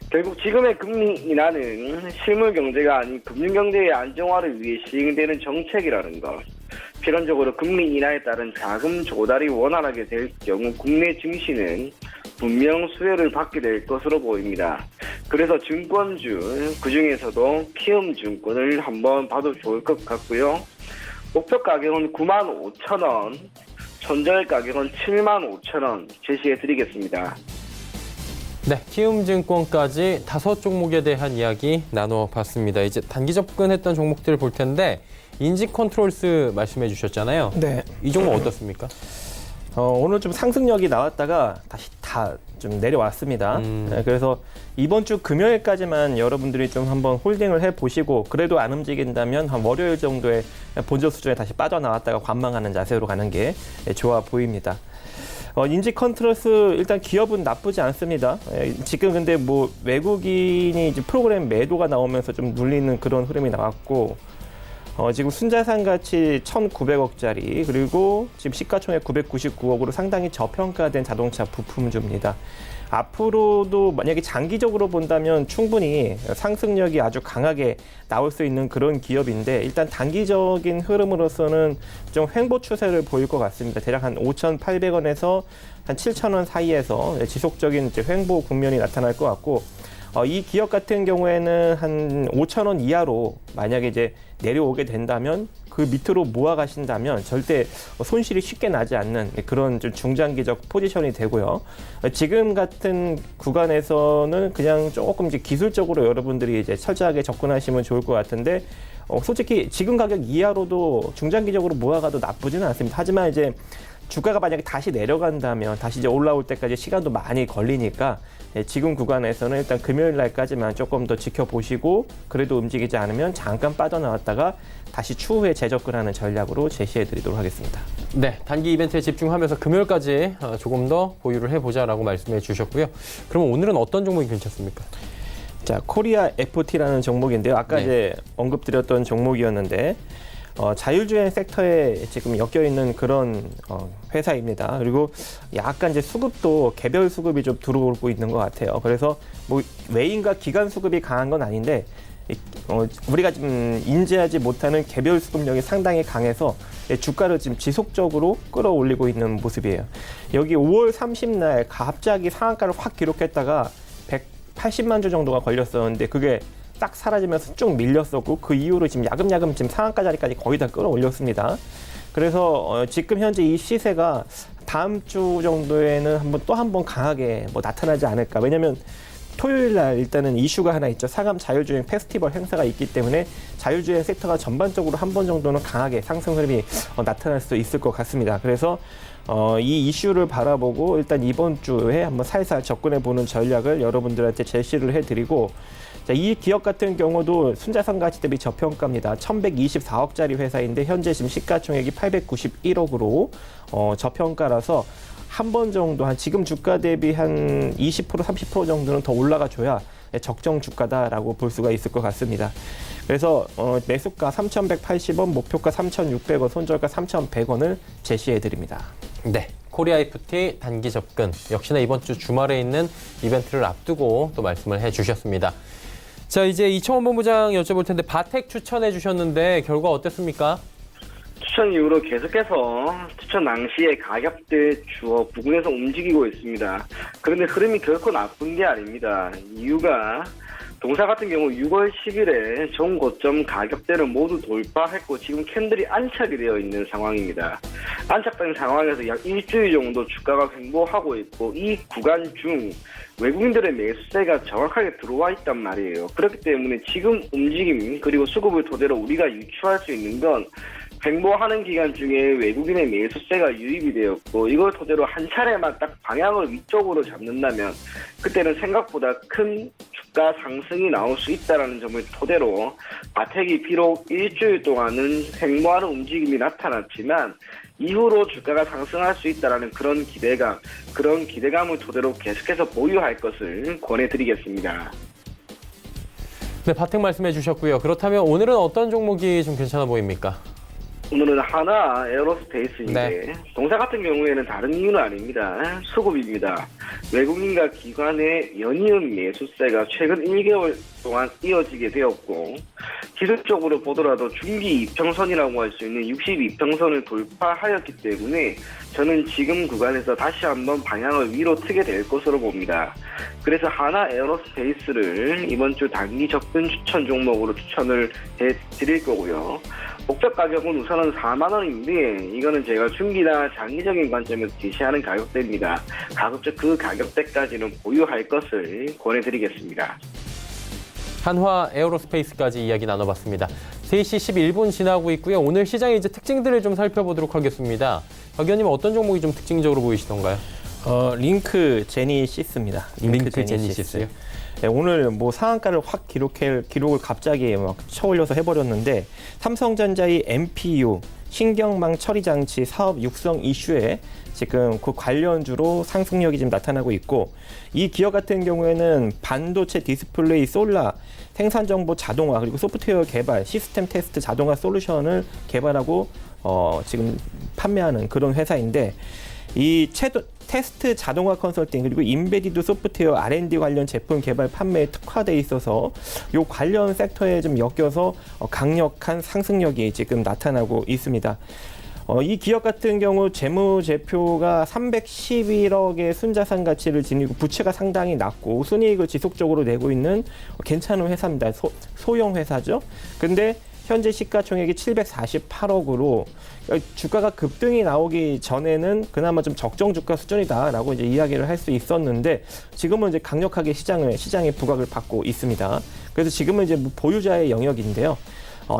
결국 지금의 금리 인하는 실물 경제가 아닌 금융 경제의 안정화를 위해 시행되는 정책이라는 것. 필연적으로 금리 인하에 따른 자금 조달이 원활하게 될 경우 국내 증시는 분명 수혜를 받게 될 것으로 보입니다. 그래서 증권주, 그중에서도 키움증권을 한번 봐도 좋을 것 같고요. 목표 가격은 95,000원, 손절 가격은 75,000원 제시해드리겠습니다. 네, 키움증권까지 5종목에 대한 이야기 나눠봤습니다. 이제 단기 접근했던 종목들을 볼 텐데 인지컨트롤스 말씀해 주셨잖아요. 네. 이 종목 어떻습니까? 오늘 좀 상승력이 나왔다가 다시 다 좀 내려왔습니다. 그래서 이번 주 금요일까지만 여러분들이 좀 한번 홀딩을 해보시고 그래도 안 움직인다면 한 월요일 정도에 본전 수준에 다시 빠져나왔다가 관망하는 자세로 가는 게 좋아 보입니다. 인지 컨트롤스 일단 기업은 나쁘지 않습니다. 지금 근데 뭐 외국인이 이제 프로그램 매도가 나오면서 좀 눌리는 그런 흐름이 나왔고 지금 순자산 가치 1,900억짜리 그리고 지금 시가총액 999억으로 상당히 저평가된 자동차 부품주입니다. 앞으로도 만약에 장기적으로 본다면 충분히 상승력이 아주 강하게 나올 수 있는 그런 기업인데 일단 단기적인 흐름으로서는 좀 횡보 추세를 보일 것 같습니다. 대략 한 5,800원에서 한 7,000원 사이에서 지속적인 이제 횡보 국면이 나타날 것 같고 이 기업 같은 경우에는 한 5,000원 이하로 만약에 이제 내려오게 된다면 그 밑으로 모아가신다면 절대 손실이 쉽게 나지 않는 그런 좀 중장기적 포지션이 되고요. 지금 같은 구간에서는 그냥 조금 이제 기술적으로 여러분들이 이제 철저하게 접근하시면 좋을 것 같은데 솔직히 지금 가격 이하로도 중장기적으로 모아가도 나쁘지는 않습니다. 하지만 이제 주가가 만약에 다시 내려간다면 다시 이제 올라올 때까지 시간도 많이 걸리니까 지금 구간에서는 일단 금요일 날까지만 조금 더 지켜보시고 그래도 움직이지 않으면 잠깐 빠져나왔다가 다시 추후에 재접근하는 전략으로 제시해 드리도록 하겠습니다. 네, 단기 이벤트에 집중하면서 금요일까지 조금 더 보유를 해보자라고 말씀해 주셨고요. 그러면 오늘은 어떤 종목이 괜찮습니까? 자, 코리아 FT라는 종목인데요. 아까 이제 언급드렸던 종목이었는데 자율주행 섹터에 지금 엮여 있는 그런 회사입니다. 그리고 약간 이제 수급도 개별 수급이 좀 들어오고 있는 것 같아요. 그래서 뭐 외인과 기관 수급이 강한 건 아닌데 우리가 지금 인지하지 못하는 개별 수급력이 상당히 강해서 주가를 지금 지속적으로 끌어올리고 있는 모습이에요. 여기 5월 30날 갑자기 상한가를 확 기록했다가 180만 주 정도가 걸렸었는데 그게 딱 사라지면서 쭉 밀렸었고 그 이후로 지금 야금야금 지금 상한가 자리까지 거의 다 끌어올렸습니다. 그래서 지금 현재 이 시세가 다음 주 정도에는 또 한 번 강하게 나타나지 않을까. 왜냐면 토요일 날 일단은 이슈가 하나 있죠. 상암 자율주행 페스티벌 행사가 있기 때문에 자율주행 섹터가 전반적으로 한 번 정도는 강하게 상승 흐름이 나타날 수 있을 것 같습니다. 그래서 이 이슈를 바라보고 일단 이번 주에 한번 살살 접근해 보는 전략을 여러분들한테 제시를 해드리고 자, 이 기업 같은 경우도 순자산 가치 대비 저평가입니다. 1,124억짜리 회사인데 현재 지금 시가총액이 891억으로 저평가라서 한 번 정도 한 지금 주가 대비 한 20% 30% 정도는 더 올라가 줘야 적정 주가다라고 볼 수가 있을 것 같습니다. 그래서 매수가 3,180원, 목표가 3,600원, 손절가 3,100원을 제시해 드립니다. 네, 코리아 FT 단기 접근 역시나 이번 주 주말에 있는 이벤트를 앞두고 또 말씀을 해주셨습니다. 자, 이제 이청원 본부장 여쭤볼 텐데 바텍 추천해 주셨는데 결과 어땠습니까? 추천 이후로 계속해서 추천 당시의 가격대 주어 부근에서 움직이고 있습니다. 그런데 흐름이 결코 나쁜 게 아닙니다. 이유가 동사 같은 경우 6월 10일에 전 고점 가격대를 모두 돌파했고 지금 캔들이 안착이 되어 있는 상황입니다. 안착된 상황에서 약 일주일 정도 주가가 횡보하고 있고 이 구간 중 외국인들의 매수세가 정확하게 들어와 있단 말이에요. 그렇기 때문에 지금 움직임 그리고 수급을 토대로 우리가 유추할 수 있는 건 횡보하는 기간 중에 외국인의 매수세가 유입이 되었고 이걸 토대로 한 차례만 딱 방향을 위쪽으로 잡는다면 그때는 생각보다 큰 주가 상승이 나올 수 있다는 점을 토대로 바텍이 비록 일주일 동안은 횡보하는 움직임이 나타났지만 이후로 주가가 상승할 수 있다는 그런 기대감을 토대로 계속해서 보유할 것을 권해드리겠습니다. 네, 바텍 말씀해 주셨고요. 그렇다면 오늘은 어떤 종목이 좀 괜찮아 보입니까? 오늘은 하나 에어로스페이스인데 네. 동사 같은 경우에는 다른 이유는 아닙니다. 수급입니다. 외국인과 기관의 연이은 매수세가 최근 1개월 동안 이어지게 되었고 기술적으로 보더라도 중기 이평선이라고 할 수 있는 62평선을 돌파하였기 때문에 저는 지금 구간에서 다시 한번 방향을 위로 트게 될 것으로 봅니다. 그래서 하나 에어로스페이스를 이번 주 단기 접근 추천 종목으로 추천을 해드릴 거고요. 목표 가격은 우선은 4만 원인데 이거는 제가 중기나 장기적인 관점에서 제시하는 가격대입니다. 가급적 그 가격대까지는 보유할 것을 권해드리겠습니다. 한화 에어로스페이스까지 이야기 나눠봤습니다. 3시 11분 지나고 있고요. 오늘 시장의 이제 특징들을 좀 살펴보도록 하겠습니다. 박 의원님 어떤 종목이 좀 특징적으로 보이시던가요? 링크 제니시스입니다. 링크 제니시스요? 네, 오늘 뭐 상한가를 확 기록을 갑자기 막 쳐올려서 해버렸는데 삼성전자의 MPU 신경망 처리 장치 사업 육성 이슈에 지금 그 관련주로 상승력이 지금 나타나고 있고, 이 기업 같은 경우에는 반도체 디스플레이 솔라 생산 정보 자동화 그리고 소프트웨어 개발 시스템 테스트 자동화 솔루션을 개발하고 지금 판매하는 그런 회사인데, 이 테스트 자동화 컨설팅 그리고 인베디드 소프트웨어 R&D 관련 제품 개발 판매에 특화돼 있어서 이 관련 섹터에 좀 엮여서 강력한 상승력이 지금 나타나고 있습니다. 이 기업 같은 경우 재무제표가 311억의 순자산 가치를 지니고 부채가 상당히 낮고 순이익을 지속적으로 내고 있는 괜찮은 회사입니다. 소형 회사죠. 근데 현재 시가총액이 748억으로 주가가 급등이 나오기 전에는 그나마 좀 적정 주가 수준이다라고 이제 이야기를 할 수 있었는데, 지금은 이제 강력하게 시장의 부각을 받고 있습니다. 그래서 지금은 이제 보유자의 영역인데요.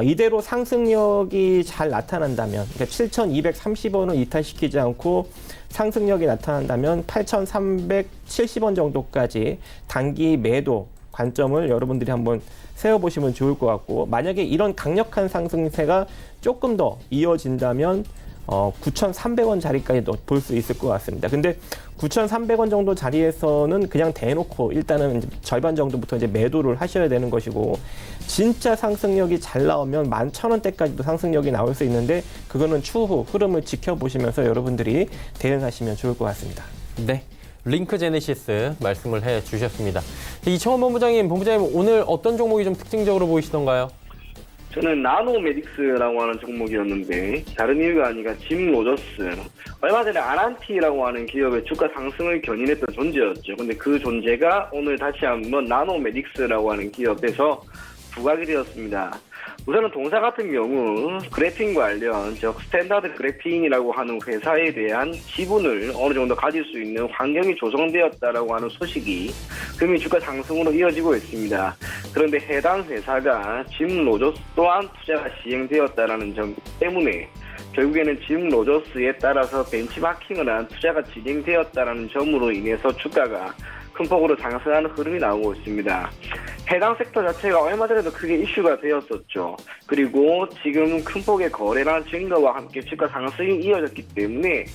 이대로 상승력이 잘 나타난다면, 그러니까 7,230원을 이탈시키지 않고 상승력이 나타난다면 8,370원 정도까지 단기 매도 관점을 여러분들이 한번 세워보시면 좋을 것 같고, 만약에 이런 강력한 상승세가 조금 더 이어진다면 9,300원 자리까지도 볼 수 있을 것 같습니다. 근데 9,300원 정도 자리에서는 그냥 대놓고 일단은 절반 정도부터 이제 매도를 하셔야 되는 것이고, 진짜 상승력이 잘 나오면 11,000원대까지도 상승력이 나올 수 있는데, 그거는 추후 흐름을 지켜보시면서 여러분들이 대응하시면 좋을 것 같습니다. 네. 링크 제네시스 말씀을 해 주셨습니다. 이청원 본부장님 오늘 어떤 종목이 좀 특징적으로 보이시던가요? 저는 나노메딕스라고 하는 종목이었는데, 다른 이유가 아니라 짐 로저스, 얼마 전에 아란티라고 하는 기업의 주가 상승을 견인했던 존재였죠. 근데 그 존재가 오늘 다시 한번 나노메딕스라고 하는 기업에서 부각이 되었습니다. 우선은 동사 같은 경우 그래핀 관련, 즉 스탠다드 그래핀이라고 하는 회사에 대한 지분을 어느 정도 가질 수 있는 환경이 조성되었다라고 하는 소식이 금일 주가 상승으로 이어지고 있습니다. 그런데 해당 회사가 짐 로저스 또한 투자가 시행되었다라는 점 때문에 결국에는 짐 로저스에 따라서 벤치마킹을 한 투자가 진행되었다라는 점으로 인해서 주가가 큰 폭으로 상승하는 흐름이 나오고 있습니다. 해당 섹터 자체가 얼마 전에도 크게 이슈가 되었었죠. 그리고 지금 큰 폭의 거래량 증가와 함께 주가 상승이 이어졌기 때문에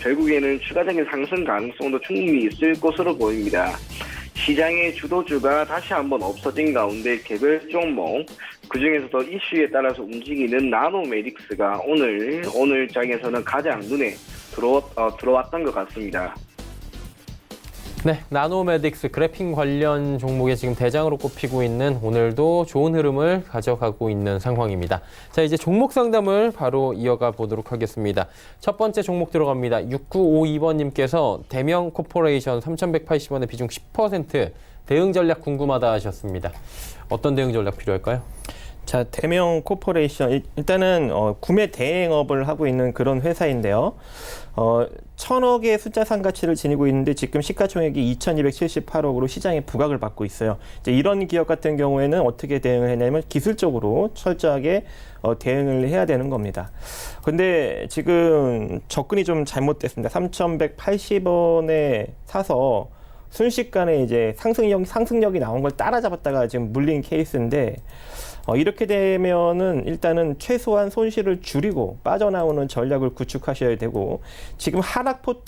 결국에는 추가적인 상승 가능성도 충분히 있을 것으로 보입니다. 시장의 주도주가 다시 한번 없어진 가운데 개별 종목, 그중에서도 이슈에 따라서 움직이는 나노메딕스가 오늘 장에서는 가장 눈에 들어왔던 것 같습니다. 네, 나노메딕스 그래핀 관련 종목에 지금 대장으로 꼽히고 있는, 오늘도 좋은 흐름을 가져가고 있는 상황입니다. 자, 이제 종목 상담을 바로 이어가 보도록 하겠습니다. 첫 번째 종목 들어갑니다. 6952번님께서 대명 코퍼레이션 3,180원의 비중 10% 대응 전략 궁금하다 하셨습니다. 어떤 대응 전략 필요할까요? 자, 대명 코퍼레이션 일단은 구매 대행업을 하고 있는 그런 회사인데요. 1,000억의 숫자산 가치를 지니고 있는데 지금 시가총액이 2,278억으로 시장에 부각을 받고 있어요. 이제 이런 기업 같은 경우에는 어떻게 대응을 했냐면 기술적으로 철저하게 대응을 해야 되는 겁니다. 근데 지금 접근이 좀 잘못됐습니다. 3,180원에 사서 순식간에 이제 상승력이 나온 걸 따라잡았다가 지금 물린 케이스인데, 이렇게 되면은 일단은 최소한 손실을 줄이고 빠져나오는 전략을 구축하셔야 되고, 지금 하락폭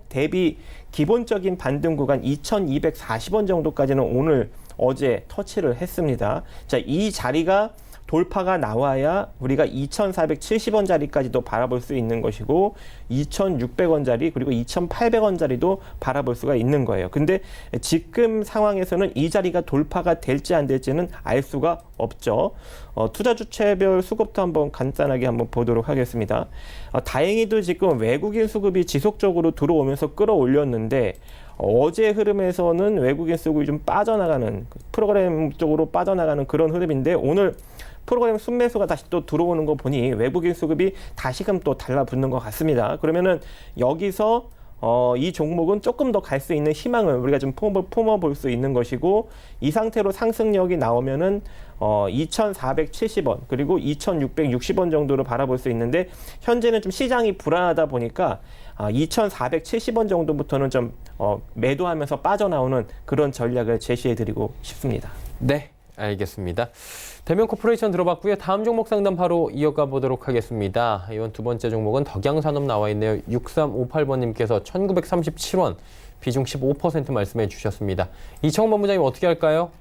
대비 기본적인 반등 구간 2,240원 정도까지는 어제 터치를 했습니다. 자, 이 자리가 돌파가 나와야 우리가 2,470원짜리까지도 바라볼 수 있는 것이고 2,600원짜리 그리고 2,800원짜리도 바라볼 수가 있는 거예요. 근데 지금 상황에서는 이 자리가 돌파가 될지 안 될지는 알 수가 없죠. 투자 주체별 수급도 한번 간단하게 한번 보도록 하겠습니다. 다행히도 지금 외국인 수급이 지속적으로 들어오면서 끌어올렸는데, 어제 흐름에서는 외국인 수급이 좀 빠져나가는, 프로그램 쪽으로 빠져나가는 그런 흐름인데, 오늘 프로그램 순매수가 다시 또 들어오는 거 보니 외국인 수급이 다시금 또 달라붙는 것 같습니다. 그러면은 여기서 이 종목은 조금 더 갈 수 있는 희망을 우리가 좀 품어볼 수 있는 것이고, 이 상태로 상승력이 나오면은 2,470원 그리고 2,660원 정도로 바라볼 수 있는데, 현재는 좀 시장이 불안하다 보니까 2,470원 정도부터는 좀 매도하면서 빠져나오는 그런 전략을 제시해드리고 싶습니다. 네, 알겠습니다. 대면 코퍼레이션 들어봤고요. 다음 종목 상담 바로 이어가 보도록 하겠습니다. 이번 두 번째 종목은 덕양산업 나와 있네요. 6358번님께서 1937원, 비중 15% 말씀해 주셨습니다. 이청원 본부장님 어떻게 할까요?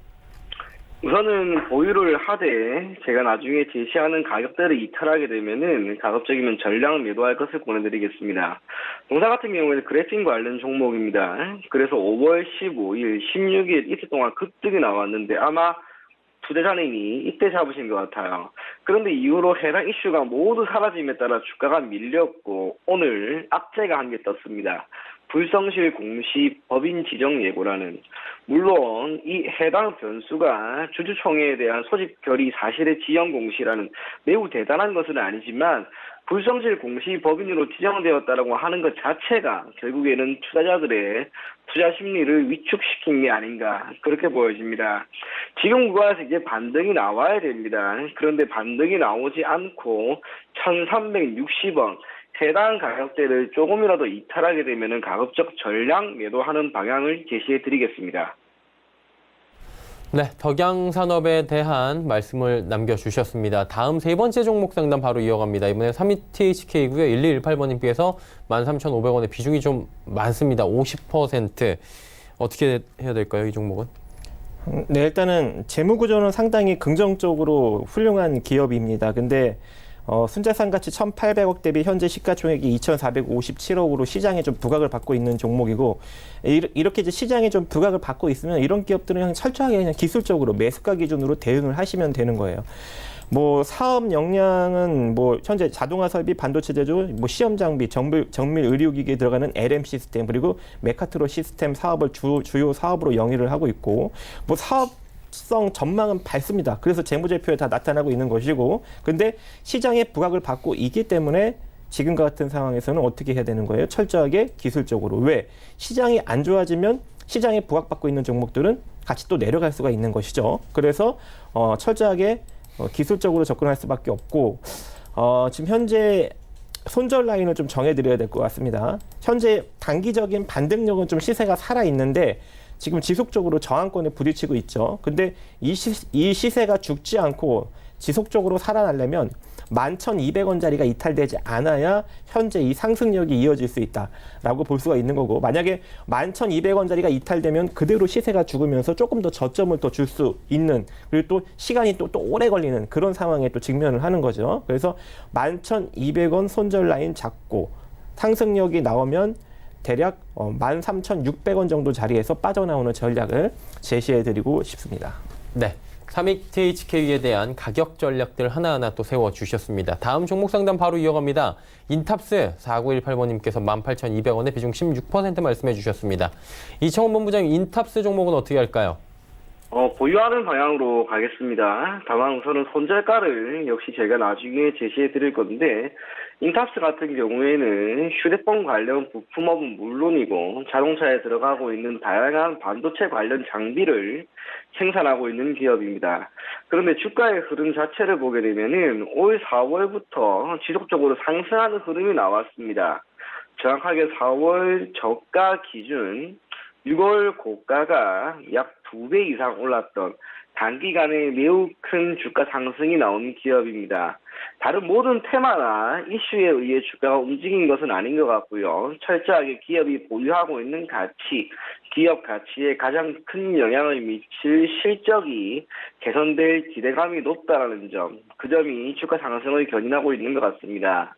우선은 보유를 하되 제가 나중에 제시하는 가격대를 이탈하게 되면은 가급적이면 전량 매도할 것을 권해드리겠습니다. 동사 같은 경우에는 그래핀 관련 종목입니다. 그래서 5월 15일, 16일 이틀 동안 급등이 나왔는데 아마 투자자님이 이때 잡으신 것 같아요. 그런데 이후로 해당 이슈가 모두 사라짐에 따라 주가가 밀렸고 오늘 악재가 한 개 떴습니다. 불성실 공시 법인 지정 예고라는, 물론 이 해당 변수가 주주총회에 대한 소집 결의 사실의 지연 공시라는 매우 대단한 것은 아니지만 불성실 공시 법인으로 지정되었다라고 하는 것 자체가 결국에는 투자자들의 투자 심리를 위축시킨 게 아닌가, 그렇게 보여집니다. 지금 구간에서 이제 반등이 나와야 됩니다. 그런데 반등이 나오지 않고 1,360원 해당 가격대를 조금이라도 이탈하게 되면 가급적 전량 매도하는 방향을 제시해 드리겠습니다. 네, 덕양산업에 대한 말씀을 남겨주셨습니다. 다음 세 번째 종목 상담 바로 이어갑니다. 이번에 32THK고요. 1218번님께서 13,500원의 비중이 좀 많습니다. 50%. 어떻게 해야 될까요, 이 종목은? 네, 일단은 재무 구조는 상당히 긍정적으로 훌륭한 기업입니다. 근데 순자산 가치 1,800억 대비 현재 시가총액이 2,457억으로 시장에 좀 부각을 받고 있는 종목이고, 이렇게 이제 시장에 좀 부각을 받고 있으면 이런 기업들은 그냥 철저하게 그냥 기술적으로 매수가 기준으로 대응을 하시면 되는 거예요. 뭐 사업 역량은 뭐 현재 자동화 설비, 반도체 제조, 뭐 시험 장비, 정밀 의료기기에 들어가는 LM 시스템, 그리고 메카트로 시스템 사업을 주요 사업으로 영위를 하고 있고, 뭐 사업성 전망은 밝습니다. 그래서 재무제표에 다 나타나고 있는 것이고, 근데 시장에 부각을 받고 있기 때문에 지금과 같은 상황에서는 어떻게 해야 되는 거예요? 철저하게 기술적으로. 왜? 시장이 안 좋아지면 시장에 부각받고 있는 종목들은 같이 또 내려갈 수가 있는 것이죠. 그래서 철저하게 기술적으로 접근할 수밖에 없고, 지금 현재 손절 라인을 좀 정해드려야 될 것 같습니다. 현재 단기적인 반등력은 좀 시세가 살아있는데 지금 지속적으로 저항권에 부딪히고 있죠. 근데 이 시세가 죽지 않고 지속적으로 살아나려면 11,200원짜리가 이탈되지 않아야 현재 이 상승력이 이어질 수 있다라고 볼 수가 있는 거고, 만약에 11,200원짜리가 이탈되면 그대로 시세가 죽으면서 조금 더 저점을 더 줄 수 있는, 그리고 또 시간이 또 오래 걸리는 그런 상황에 또 직면을 하는 거죠. 그래서 11,200원 손절 라인 잡고 상승력이 나오면 대략 13,600원 정도 자리에서 빠져나오는 전략을 제시해드리고 싶습니다. 네. 32THK에 대한 가격 전략들 하나하나 또 세워주셨습니다. 다음 종목 상담 바로 이어갑니다. 인탑스 4918번님께서 18,200원에 비중 16% 말씀해 주셨습니다. 이청원 본부장님, 인탑스 종목은 어떻게 할까요? 보유하는 방향으로 가겠습니다. 다만 우선은 손절가를 역시 제가 나중에 제시해 드릴 건데, 인탑스 같은 경우에는 휴대폰 관련 부품업은 물론이고 자동차에 들어가고 있는 다양한 반도체 관련 장비를 생산하고 있는 기업입니다. 그런데 주가의 흐름 자체를 보게 되면은 올 4월부터 지속적으로 상승하는 흐름이 나왔습니다. 정확하게 4월 저가 기준 6월 고가가 약 2배 이상 올랐던 단기간에 매우 큰 주가 상승이 나온 기업입니다. 다른 모든 테마나 이슈에 의해 주가가 움직인 것은 아닌 것 같고요. 철저하게 기업이 보유하고 있는 가치, 기업 가치에 가장 큰 영향을 미칠 실적이 개선될 기대감이 높다라는 점, 그 점이 주가 상승을 견인하고 있는 것 같습니다.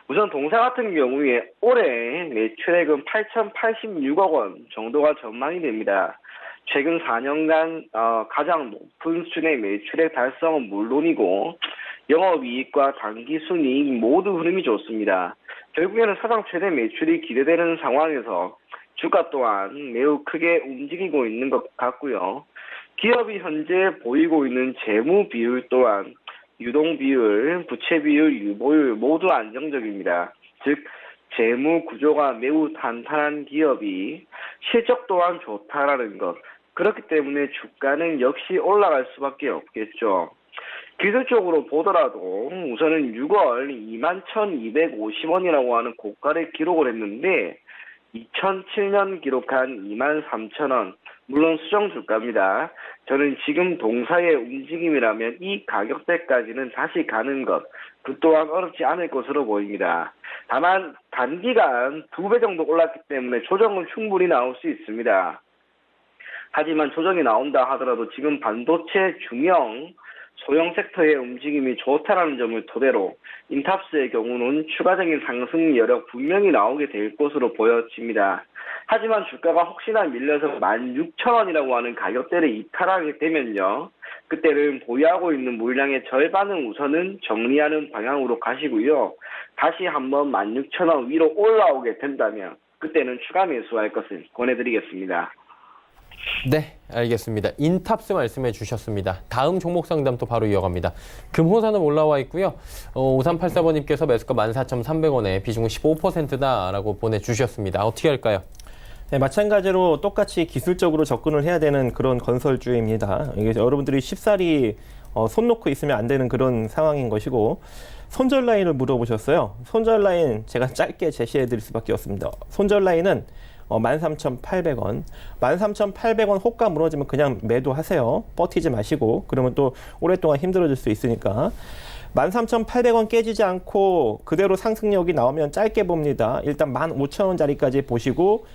우선 동사 같은 경우에 올해 매출액은 8,086억 원 정도가 전망이 됩니다. 최근 4년간 가장 높은 수준의 매출액 달성은 물론이고 영업이익과 당기순이익 모두 흐름이 좋습니다. 결국에는 사상 최대 매출이 기대되는 상황에서 주가 또한 매우 크게 움직이고 있는 것 같고요. 기업이 현재 보이고 있는 재무 비율 또한 유동 비율, 부채 비율, 유보율 모두 안정적입니다. 즉 재무 구조가 매우 탄탄한 기업이 실적 또한 좋다라는 것. 그렇기 때문에 주가는 역시 올라갈 수밖에 없겠죠. 기술적으로 보더라도 우선은 6월 21,250원이라고 하는 고가를 기록을 했는데 2007년 기록한 23,000원, 물론 수정 주가입니다. 저는 지금 동사의 움직임이라면 이 가격대까지는 다시 가는 것, 그 또한 어렵지 않을 것으로 보입니다. 다만 단기간 2배 정도 올랐기 때문에 조정은 충분히 나올 수 있습니다. 하지만 조정이 나온다 하더라도 지금 반도체 중형, 소형 섹터의 움직임이 좋다라는 점을 토대로 인탑스의 경우는 추가적인 상승 여력 분명히 나오게 될 것으로 보여집니다. 하지만 주가가 혹시나 밀려서 16,000원이라고 하는 가격대를 이탈하게 되면요. 그때는 보유하고 있는 물량의 절반은 우선은 정리하는 방향으로 가시고요. 다시 한번 16,000원 위로 올라오게 된다면 그때는 추가 매수할 것을 권해드리겠습니다. 네, 알겠습니다. 인탑스 말씀해 주셨습니다. 다음 종목 상담 또 바로 이어갑니다. 금호산업 올라와 있고요. 5384번님께서 매수가 14,300원에 비중은 15%다라고 보내주셨습니다. 어떻게 할까요? 네, 마찬가지로 똑같이 기술적으로 접근을 해야 되는 그런 건설주입니다. 이게 여러분들이 쉽사리 손 놓고 있으면 안 되는 그런 상황인 것이고, 손절 라인을 물어보셨어요. 손절 라인 제가 짧게 제시해 드릴 수밖에 없습니다. 손절 라인은 13,800원. 13,800원 호가 무너지면 그냥 매도하세요. 버티지 마시고. 그러면 또 오랫동안 힘들어질 수 있으니까. 13,800원 깨지지 않고 그대로 상승력이 나오면 짧게 봅니다. 일단 15,000원짜리까지 보시고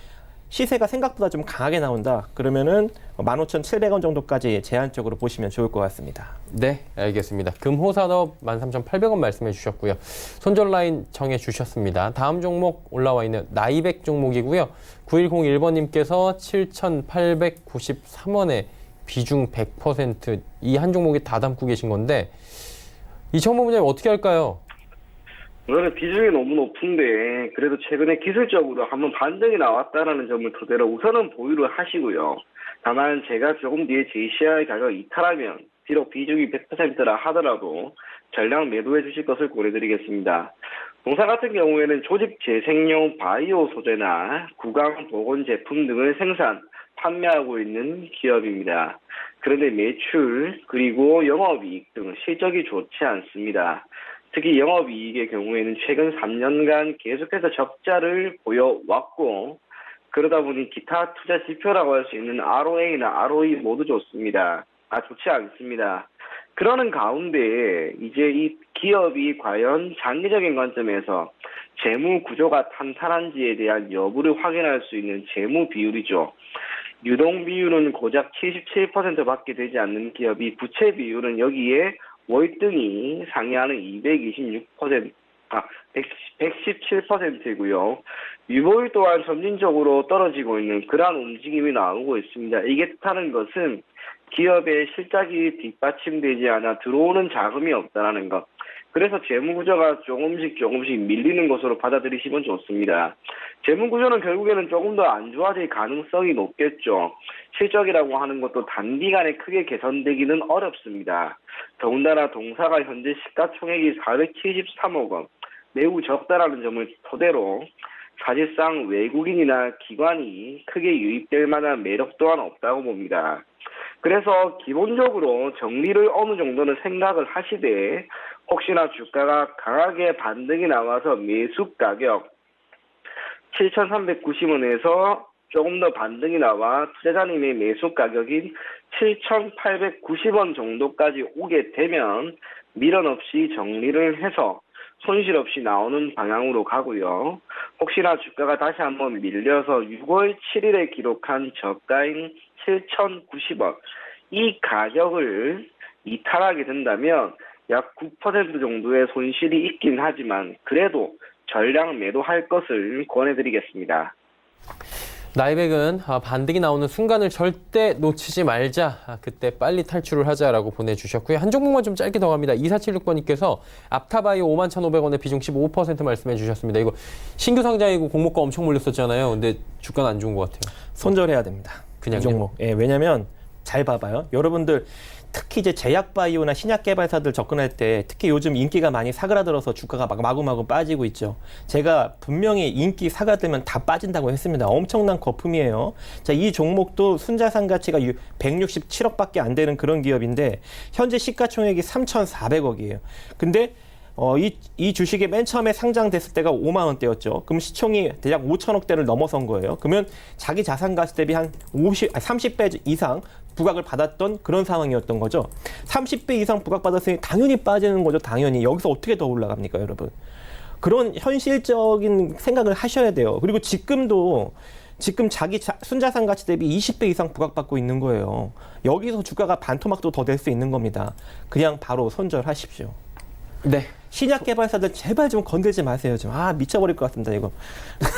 시세가 생각보다 좀 강하게 나온다. 그러면은 15,700원 정도까지 제한적으로 보시면 좋을 것 같습니다. 네, 알겠습니다. 금호산업 13,800원 말씀해 주셨고요. 손절 라인 정해 주셨습니다. 다음 종목 올라와 있는 나이백 종목이고요. 9101번님께서 7,893원에 비중 100% 이 한 종목에 다 담고 계신 건데 이청모 부장님 어떻게 할까요? 오늘은 비중이 너무 높은데 그래도 최근에 기술적으로 한번 반등이 나왔다는 점을 토대로 우선은 보유를 하시고요. 다만 제가 조금 뒤에 제시할 가격 이탈하면 비록 비중이 100%라 하더라도 전량 매도해 주실 것을 권해드리겠습니다. 동사 같은 경우에는 조직 재생용 바이오 소재나 구강 보건 제품 등을 생산, 판매하고 있는 기업입니다. 그런데 매출 그리고 영업이익 등 실적이 좋지 않습니다. 특히 영업이익의 경우에는 최근 3년간 계속해서 적자를 보여왔고 그러다 보니 기타 투자 지표라고 할 수 있는 ROA나 ROE 모두 좋습니다. 좋지 않습니다. 그러는 가운데 이제 이 기업이 과연 장기적인 관점에서 재무 구조가 탄탄한지에 대한 여부를 확인할 수 있는 재무 비율이죠. 유동 비율은 고작 77%밖에 되지 않는 기업이 부채 비율은 여기에 월등히 상회하는 117%이고요. 유보율 또한 점진적으로 떨어지고 있는 그러한 움직임이 나오고 있습니다. 이게 뜻하는 것은 기업의 실적이 뒷받침되지 않아 들어오는 자금이 없다는 것. 그래서 재무구조가 조금씩 밀리는 것으로 받아들이시면 좋습니다. 재무구조는 결국에는 조금 더 안 좋아질 가능성이 높겠죠. 실적이라고 하는 것도 단기간에 크게 개선되기는 어렵습니다. 더군다나 동사가 현재 시가총액이 473억 원, 매우 적다라는 점을 토대로 사실상 외국인이나 기관이 크게 유입될 만한 매력 또한 없다고 봅니다. 그래서 기본적으로 정리를 어느 정도는 생각을 하시되 혹시나 주가가 강하게 반등이 나와서 매수 가격 7,390원에서 조금 더 반등이 나와 투자자님의 매수 가격인 7,890원 정도까지 오게 되면 미련 없이 정리를 해서 손실 없이 나오는 방향으로 가고요. 혹시나 주가가 다시 한번 밀려서 6월 7일에 기록한 저가인 7,090원 이 가격을 이탈하게 된다면 약 9% 정도의 손실이 있긴 하지만 그래도 전량 매도할 것을 권해드리겠습니다. 나이백은 반등이 나오는 순간을 절대 놓치지 말자. 그때 빨리 탈출을 하자라고 보내주셨고요. 한 종목만 좀 짧게 더 갑니다. 2476번님께서 apta바이오 51,500원에 비중 15% 말씀해 주셨습니다. 이거 신규 상장이고 공모가 엄청 몰렸었잖아요. 근데 주가는 안 좋은 것 같아요. 손절해야 됩니다. 그냥 이 종목. 예, 왜냐면 잘 봐봐요. 여러분들 특히 이제 제약바이오나 신약 개발사들 접근할 때 특히 요즘 인기가 많이 사그라들어서 주가가 막 마구마구 빠지고 있죠. 제가 분명히 인기 사그라들면 다 빠진다고 했습니다. 엄청난 거품이에요. 자, 이 종목도 순자산 가치가 167억밖에 안 되는 그런 기업인데 현재 시가총액이 3,400억이에요. 근데 이 주식이 맨 처음에 상장됐을 때가 5만 원대였죠. 그럼 시총이 대략 5천억대를 넘어선 거예요. 그러면 자기 자산 가치 대비 한 30배 이상 부각을 받았던 그런 상황이었던 거죠. 30배 이상 부각받았으니 당연히 빠지는 거죠. 당연히. 여기서 어떻게 더 올라갑니까, 여러분? 그런 현실적인 생각을 하셔야 돼요. 그리고 지금 자기 순자산 가치 대비 20배 이상 부각받고 있는 거예요. 여기서 주가가 반토막도 더 될 수 있는 겁니다. 그냥 바로 손절하십시오. 네. 신약 개발사들 제발 좀 건들지 마세요. 좀. 미쳐버릴 것 같습니다, 이거.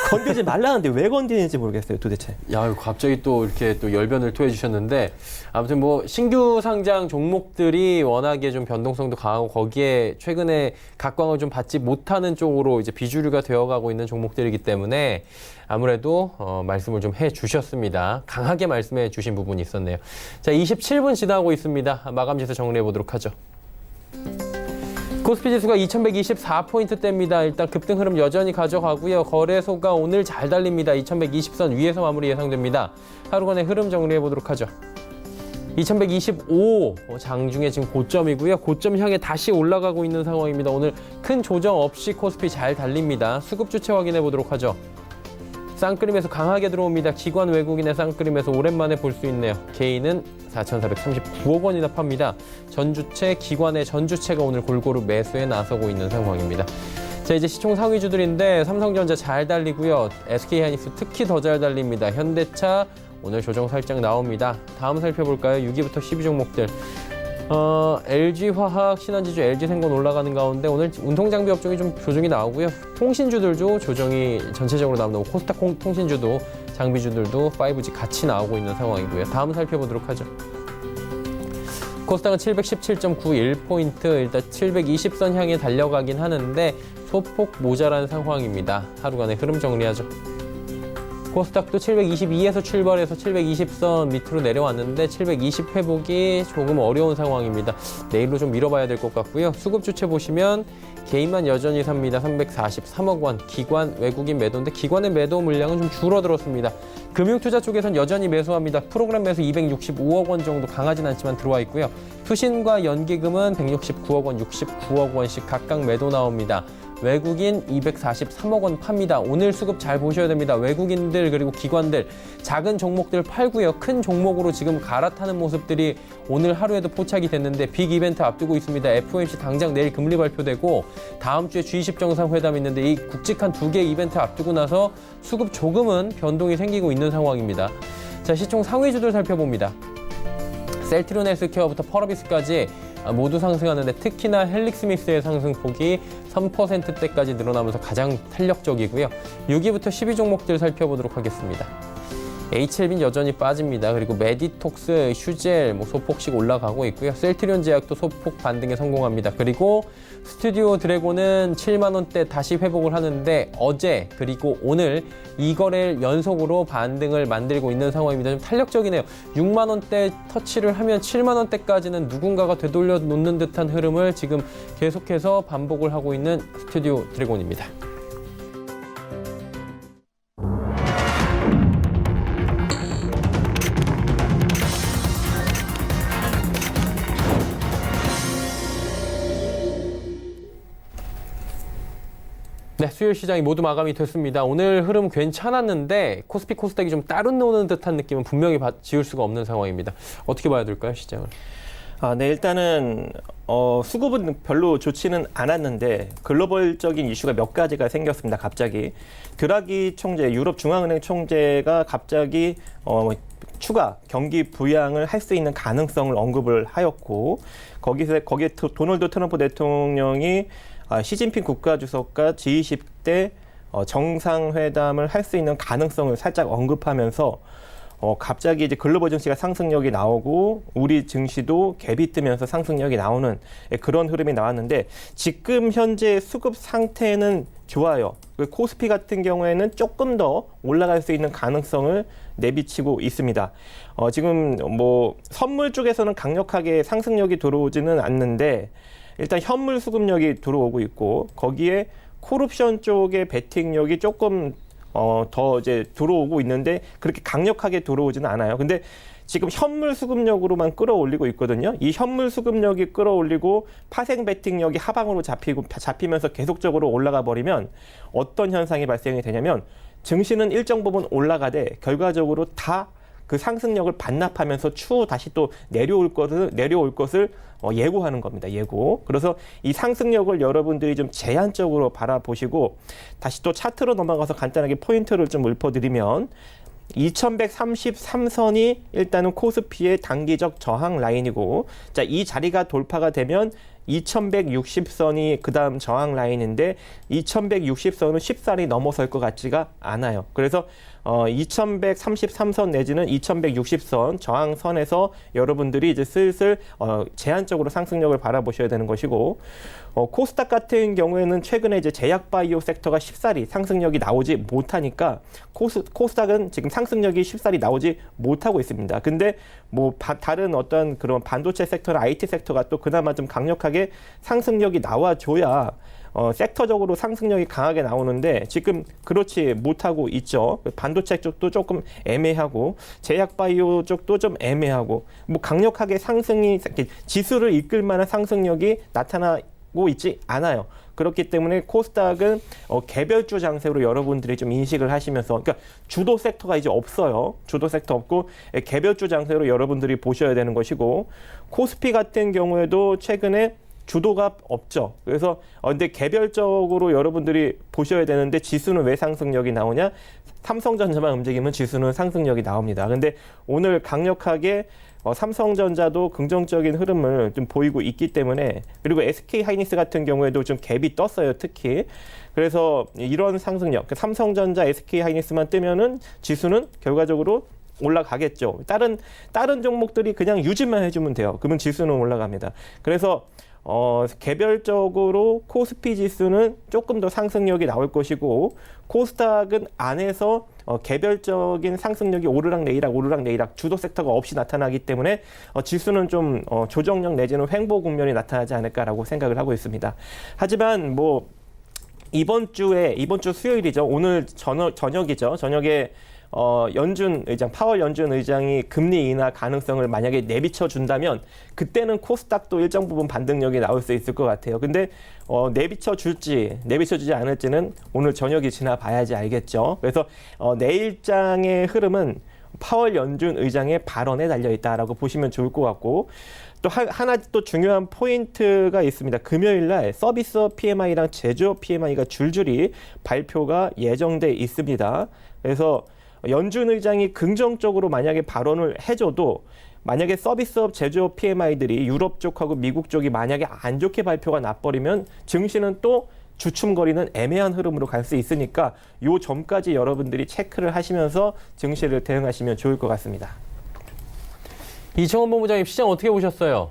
건들지 말라는데 왜 건드리는지 모르겠어요, 도대체. 야, 갑자기 또 이렇게 또 열변을 토해 주셨는데, 아무튼 뭐 신규 상장 종목들이 워낙에 좀 변동성도 강하고 거기에 최근에 각광을 좀 받지 못하는 쪽으로 이제 비주류가 되어가고 있는 종목들이기 때문에 아무래도 말씀을 좀 해 주셨습니다. 강하게 말씀해 주신 부분이 있었네요. 자, 27분 지나고 있습니다. 마감 지수 정리해 보도록 하죠. 코스피 지수가 2124포인트대입니다. 일단 급등 흐름 여전히 가져가고요. 거래소가 오늘 잘 달립니다. 2120선 위에서 마무리 예상됩니다. 하루간의 흐름 정리해 보도록 하죠. 2125 장중에 지금 고점이고요. 고점 향해 다시 올라가고 있는 상황입니다. 오늘 큰 조정 없이 코스피 잘 달립니다. 수급 주체 확인해 보도록 하죠. 쌍끌림에서 강하게 들어옵니다. 기관 외국인의 쌍끌림에서 오랜만에 볼 수 있네요. 개인은 4,439억 원이나 팝니다. 전주체, 기관의 전주체가 오늘 골고루 매수에 나서고 있는 상황입니다. 자, 이제 시총 상위주들인데 삼성전자 잘 달리고요. SK하이닉스 특히 더 잘 달립니다. 현대차 오늘 조정 살짝 나옵니다. 다음 살펴볼까요? 6위부터 10위 종목들. LG화학, 신한지주, LG생건 올라가는 가운데 오늘 운송장비 업종이 좀 조정이 나오고요. 통신주들도 조정이 전체적으로 나오고 코스닥 통신주도 장비주들도 5G 같이 나오고 있는 상황이고요. 다음 살펴보도록 하죠. 코스닥은 717.91포인트, 일단 720선 향해 달려가긴 하는데 소폭 모자란 상황입니다. 하루간의 흐름 정리하죠. 코스닥도 722에서 출발해서 720선 밑으로 내려왔는데 720 회복이 조금 어려운 상황입니다. 내일로 좀 밀어봐야 될 것 같고요. 수급 주체 보시면 개인만 여전히 삽니다. 343억 원. 기관 외국인 매도인데 기관의 매도 물량은 좀 줄어들었습니다. 금융투자 쪽에선 여전히 매수합니다. 프로그램 매수 265억 원 정도 강하진 않지만 들어와 있고요. 투신과 연기금은 169억 원, 69억 원씩 각각 매도 나옵니다. 외국인 243억 원 팝니다. 오늘 수급 잘 보셔야 됩니다. 외국인들 그리고 기관들 작은 종목들 팔고요. 큰 종목으로 지금 갈아타는 모습들이 오늘 하루에도 포착이 됐는데 빅 이벤트 앞두고 있습니다. FOMC 당장 내일 금리 발표되고 다음 주에 G20 정상회담이 있는데 이 굵직한 두 개의 이벤트 앞두고 나서 수급 조금은 변동이 생기고 있는 상황입니다. 자, 시총 상위주들 살펴봅니다. 셀트리온 헬스케어부터 펄어비스까지 모두 상승하는데 특히나 헬릭스미스의 상승폭이 3%대까지 늘어나면서 가장 탄력적이고요. 6위부터 10위 종목들 살펴보도록 하겠습니다. HLB는 여전히 빠집니다. 그리고 메디톡스, 휴젤 소폭씩 올라가고 있고요. 셀트리온 제약도 소폭 반등에 성공합니다. 그리고 스튜디오 드래곤은 7만 원대 다시 회복을 하는데 어제 그리고 오늘 2거래일 연속으로 반등을 만들고 있는 상황입니다. 좀 탄력적이네요. 6만 원대 터치를 하면 7만 원대까지는 누군가가 되돌려 놓는 듯한 흐름을 지금 계속해서 반복을 하고 있는 스튜디오 드래곤입니다. 네, 수요일 시장이 모두 마감이 됐습니다. 오늘 흐름 괜찮았는데 코스피 코스닥이 좀 따로 노는 듯한 느낌은 분명히 지울 수가 없는 상황입니다. 어떻게 봐야 될까요, 시장을? 네, 일단은 수급은 별로 좋지는 않았는데 글로벌적인 이슈가 몇 가지가 생겼습니다. 갑자기 드라기 총재, 유럽 중앙은행 총재가 갑자기 추가 경기 부양을 할 수 있는 가능성을 언급을 하였고 거기에 도널드 트럼프 대통령이 시진핑 국가주석과 G20 때 정상회담을 할 수 있는 가능성을 살짝 언급하면서 갑자기 이제 글로벌 증시가 상승력이 나오고 우리 증시도 갭이 뜨면서 상승력이 나오는 그런 흐름이 나왔는데 지금 현재 수급 상태는 좋아요. 코스피 같은 경우에는 조금 더 올라갈 수 있는 가능성을 내비치고 있습니다. 지금 뭐 선물 쪽에서는 강력하게 상승력이 들어오지는 않는데 일단 현물 수급력이 들어오고 있고 거기에 콜옵션 쪽의 베팅력이 조금 더 이제 들어오고 있는데 그렇게 강력하게 들어오지는 않아요. 근데 지금 현물 수급력으로만 끌어올리고 있거든요. 이 현물 수급력이 끌어올리고 파생 베팅력이 하방으로 잡히면서 계속적으로 올라가 버리면 어떤 현상이 발생이 되냐면 증시는 일정 부분 올라가되 결과적으로 다 그 상승력을 반납하면서 추후 다시 또 내려올 것을 예고하는 겁니다. 예고. 그래서 이 상승력을 여러분들이 좀 제한적으로 바라보시고 다시 또 차트로 넘어가서 간단하게 포인트를 좀 읊어드리면 2133선이 일단은 코스피의 단기적 저항 라인이고 자, 이 자리가 돌파가 되면 2160선이 그 다음 저항 라인인데 2160선은 쉽사리 넘어설 것 같지가 않아요. 그래서 2133선 내지는 2160선 저항선에서 여러분들이 이제 슬슬 제한적으로 상승력을 바라보셔야 되는 것이고 코스닥 같은 경우에는 최근에 이제 제약바이오 섹터가 쉽사리 상승력이 나오지 못하니까 코스닥은 지금 상승력이 쉽사리 나오지 못하고 있습니다. 근데 뭐 다른 어떤 그런 반도체 섹터나 IT 섹터가 또 그나마 좀 강력하게 상승력이 나와줘야 섹터적으로 상승력이 강하게 나오는데 지금 그렇지 못하고 있죠. 반도체 쪽도 조금 애매하고 제약바이오 쪽도 좀 애매하고 뭐 강력하게 지수를 이끌 만한 상승력이 나타나고 있지 않아요. 그렇기 때문에 코스닥은 개별주 장세로 여러분들이 좀 인식을 하시면서 그러니까 주도 섹터가 이제 없어요. 주도 섹터 없고 개별주 장세로 여러분들이 보셔야 되는 것이고 코스피 같은 경우에도 최근에 주도가 없죠. 그래서 근데 개별적으로 여러분들이 보셔야 되는데 지수는 왜 상승력이 나오냐? 삼성전자만 움직이면 지수는 상승력이 나옵니다. 근데 오늘 강력하게 삼성전자도 긍정적인 흐름을 좀 보이고 있기 때문에 그리고 SK하이닉스 같은 경우에도 좀 갭이 떴어요. 특히. 그래서 이런 상승력, 삼성전자, SK하이닉스만 뜨면은 지수는 결과적으로 올라가겠죠. 다른 종목들이 그냥 유지만 해주면 돼요. 그러면 지수는 올라갑니다. 그래서 개별적으로 코스피 지수는 조금 더 상승력이 나올 것이고 코스닥은 안에서 개별적인 상승력이 오르락내리락 주도 섹터가 없이 나타나기 때문에 지수는 좀 조정력 내지는 횡보 국면이 나타나지 않을까라고 생각을 하고 있습니다. 하지만 뭐 이번 주 수요일이죠. 오늘 저녁이죠. 저녁에 파월 연준 의장이 금리 인하 가능성을 만약에 내비쳐 준다면 그때는 코스닥도 일정 부분 반등력이 나올 수 있을 것 같아요. 근데 내비쳐 주지 않을지는 오늘 저녁이 지나 봐야지 알겠죠. 그래서 내일장의 흐름은 파월 연준 의장의 발언에 달려 있다라고 보시면 좋을 것 같고 또 하나 또 중요한 포인트가 있습니다. 금요일 날 서비스업 PMI랑 제조업 PMI가 줄줄이 발표가 예정돼 있습니다. 그래서 연준 의장이 긍정적으로 만약에 발언을 해줘도 만약에 서비스업 제조업 PMI들이 유럽 쪽하고 미국 쪽이 만약에 안 좋게 발표가 나버리면 증시는 또 주춤거리는 애매한 흐름으로 갈 수 있으니까 요 점까지 여러분들이 체크를 하시면서 증시를 대응하시면 좋을 것 같습니다. 이청원 본부장님 시장 어떻게 보셨어요?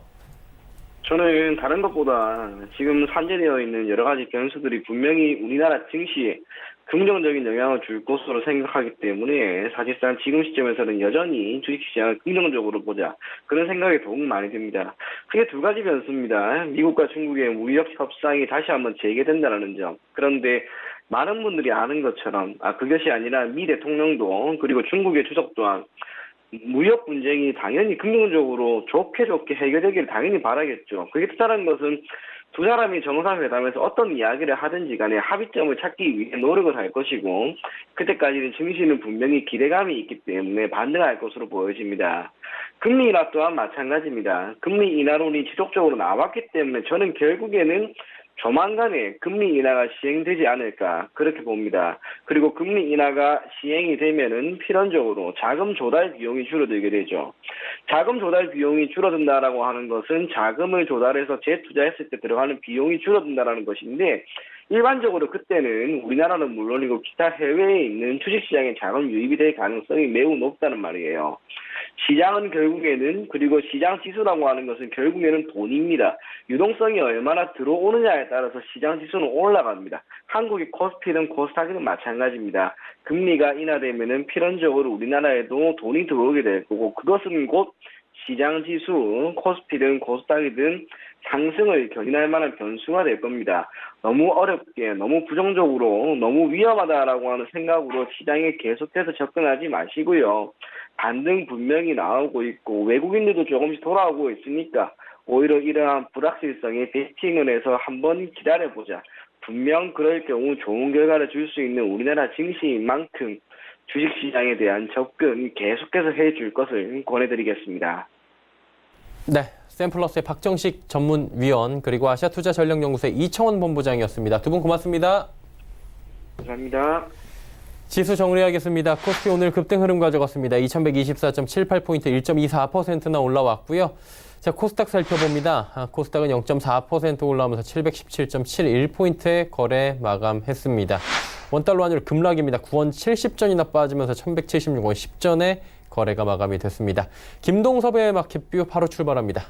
저는 다른 것보다 지금 산재되어 있는 여러 가지 변수들이 분명히 우리나라 증시에 긍정적인 영향을 줄 것으로 생각하기 때문에 사실상 지금 시점에서는 여전히 주식시장을 긍정적으로 보자 그런 생각이 더욱 많이 듭니다. 크게 두 가지 변수입니다. 미국과 중국의 무역 협상이 다시 한번 재개된다는 점. 그런데 많은 분들이 아는 것처럼 그것이 아니라 미 대통령도 그리고 중국의 주석 또한 무역 분쟁이 당연히 긍정적으로 좋게 해결되기를 당연히 바라겠죠. 그게 뜻하는 것은 두 사람이 정상회담에서 어떤 이야기를 하든지 간에 합의점을 찾기 위해 노력을 할 것이고 그때까지는 증시는 분명히 기대감이 있기 때문에 반등할 것으로 보여집니다. 금리 인하 또한 마찬가지입니다. 금리 인하론이 지속적으로 나왔기 때문에 저는 결국에는 조만간에 금리 인하가 시행되지 않을까 그렇게 봅니다. 그리고 금리 인하가 시행이 되면은 필연적으로 자금 조달 비용이 줄어들게 되죠. 자금 조달 비용이 줄어든다라고 하는 것은 자금을 조달해서 재투자했을 때 들어가는 비용이 줄어든다라는 것인데 일반적으로 그때는 우리나라는 물론이고 기타 해외에 있는 주식시장에 자금 유입이 될 가능성이 매우 높다는 말이에요. 시장은 결국에는, 그리고 시장 지수라고 하는 것은 결국에는 돈입니다. 유동성이 얼마나 들어오느냐에 따라서 시장 지수는 올라갑니다. 한국의 코스피든 코스닥이든 마찬가지입니다. 금리가 인하되면은 필연적으로 우리나라에도 돈이 들어오게 될 거고, 그것은 곧 시장 지수, 코스피든 코스닥이든 상승을 견인할 만한 변수가 될 겁니다. 너무 어렵게, 너무 부정적으로, 너무 위험하다라고 하는 생각으로 시장에 계속해서 접근하지 마시고요. 반등 분명히 나오고 있고 외국인들도 조금씩 돌아오고 있으니까 오히려 이러한 불확실성에 베팅을 해서 한번 기다려보자. 분명 그럴 경우 좋은 결과를 줄 수 있는 우리나라 증시인 만큼 주식시장에 대한 접근 계속해서 해줄 것을 권해드리겠습니다. 네, 샘플러스의 박정식 전문위원 그리고 아시아투자전략연구소의 이청원 본부장이었습니다. 두 분 고맙습니다. 감사합니다. 지수 정리하겠습니다. 코스피 오늘 급등 흐름 가져갔습니다. 2124.78포인트 1.24%나 올라왔고요. 자, 코스닥 살펴봅니다. 코스닥은 0.4% 올라오면서 717.71포인트에 거래 마감했습니다. 원달러 환율 급락입니다. 9원 70전이나 빠지면서 1176원 10전에 거래가 마감이 됐습니다. 김동섭의 마켓뷰 바로 출발합니다.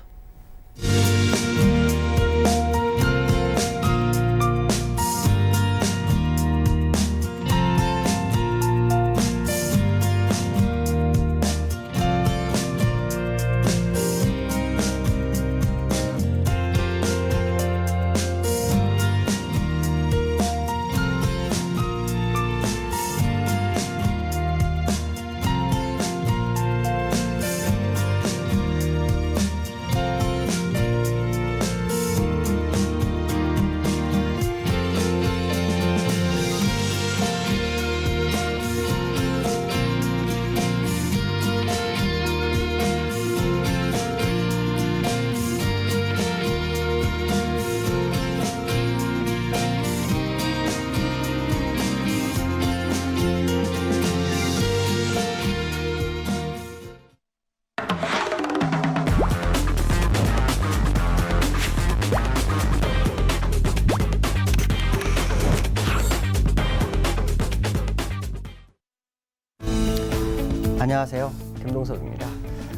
안녕하세요. 김동섭입니다.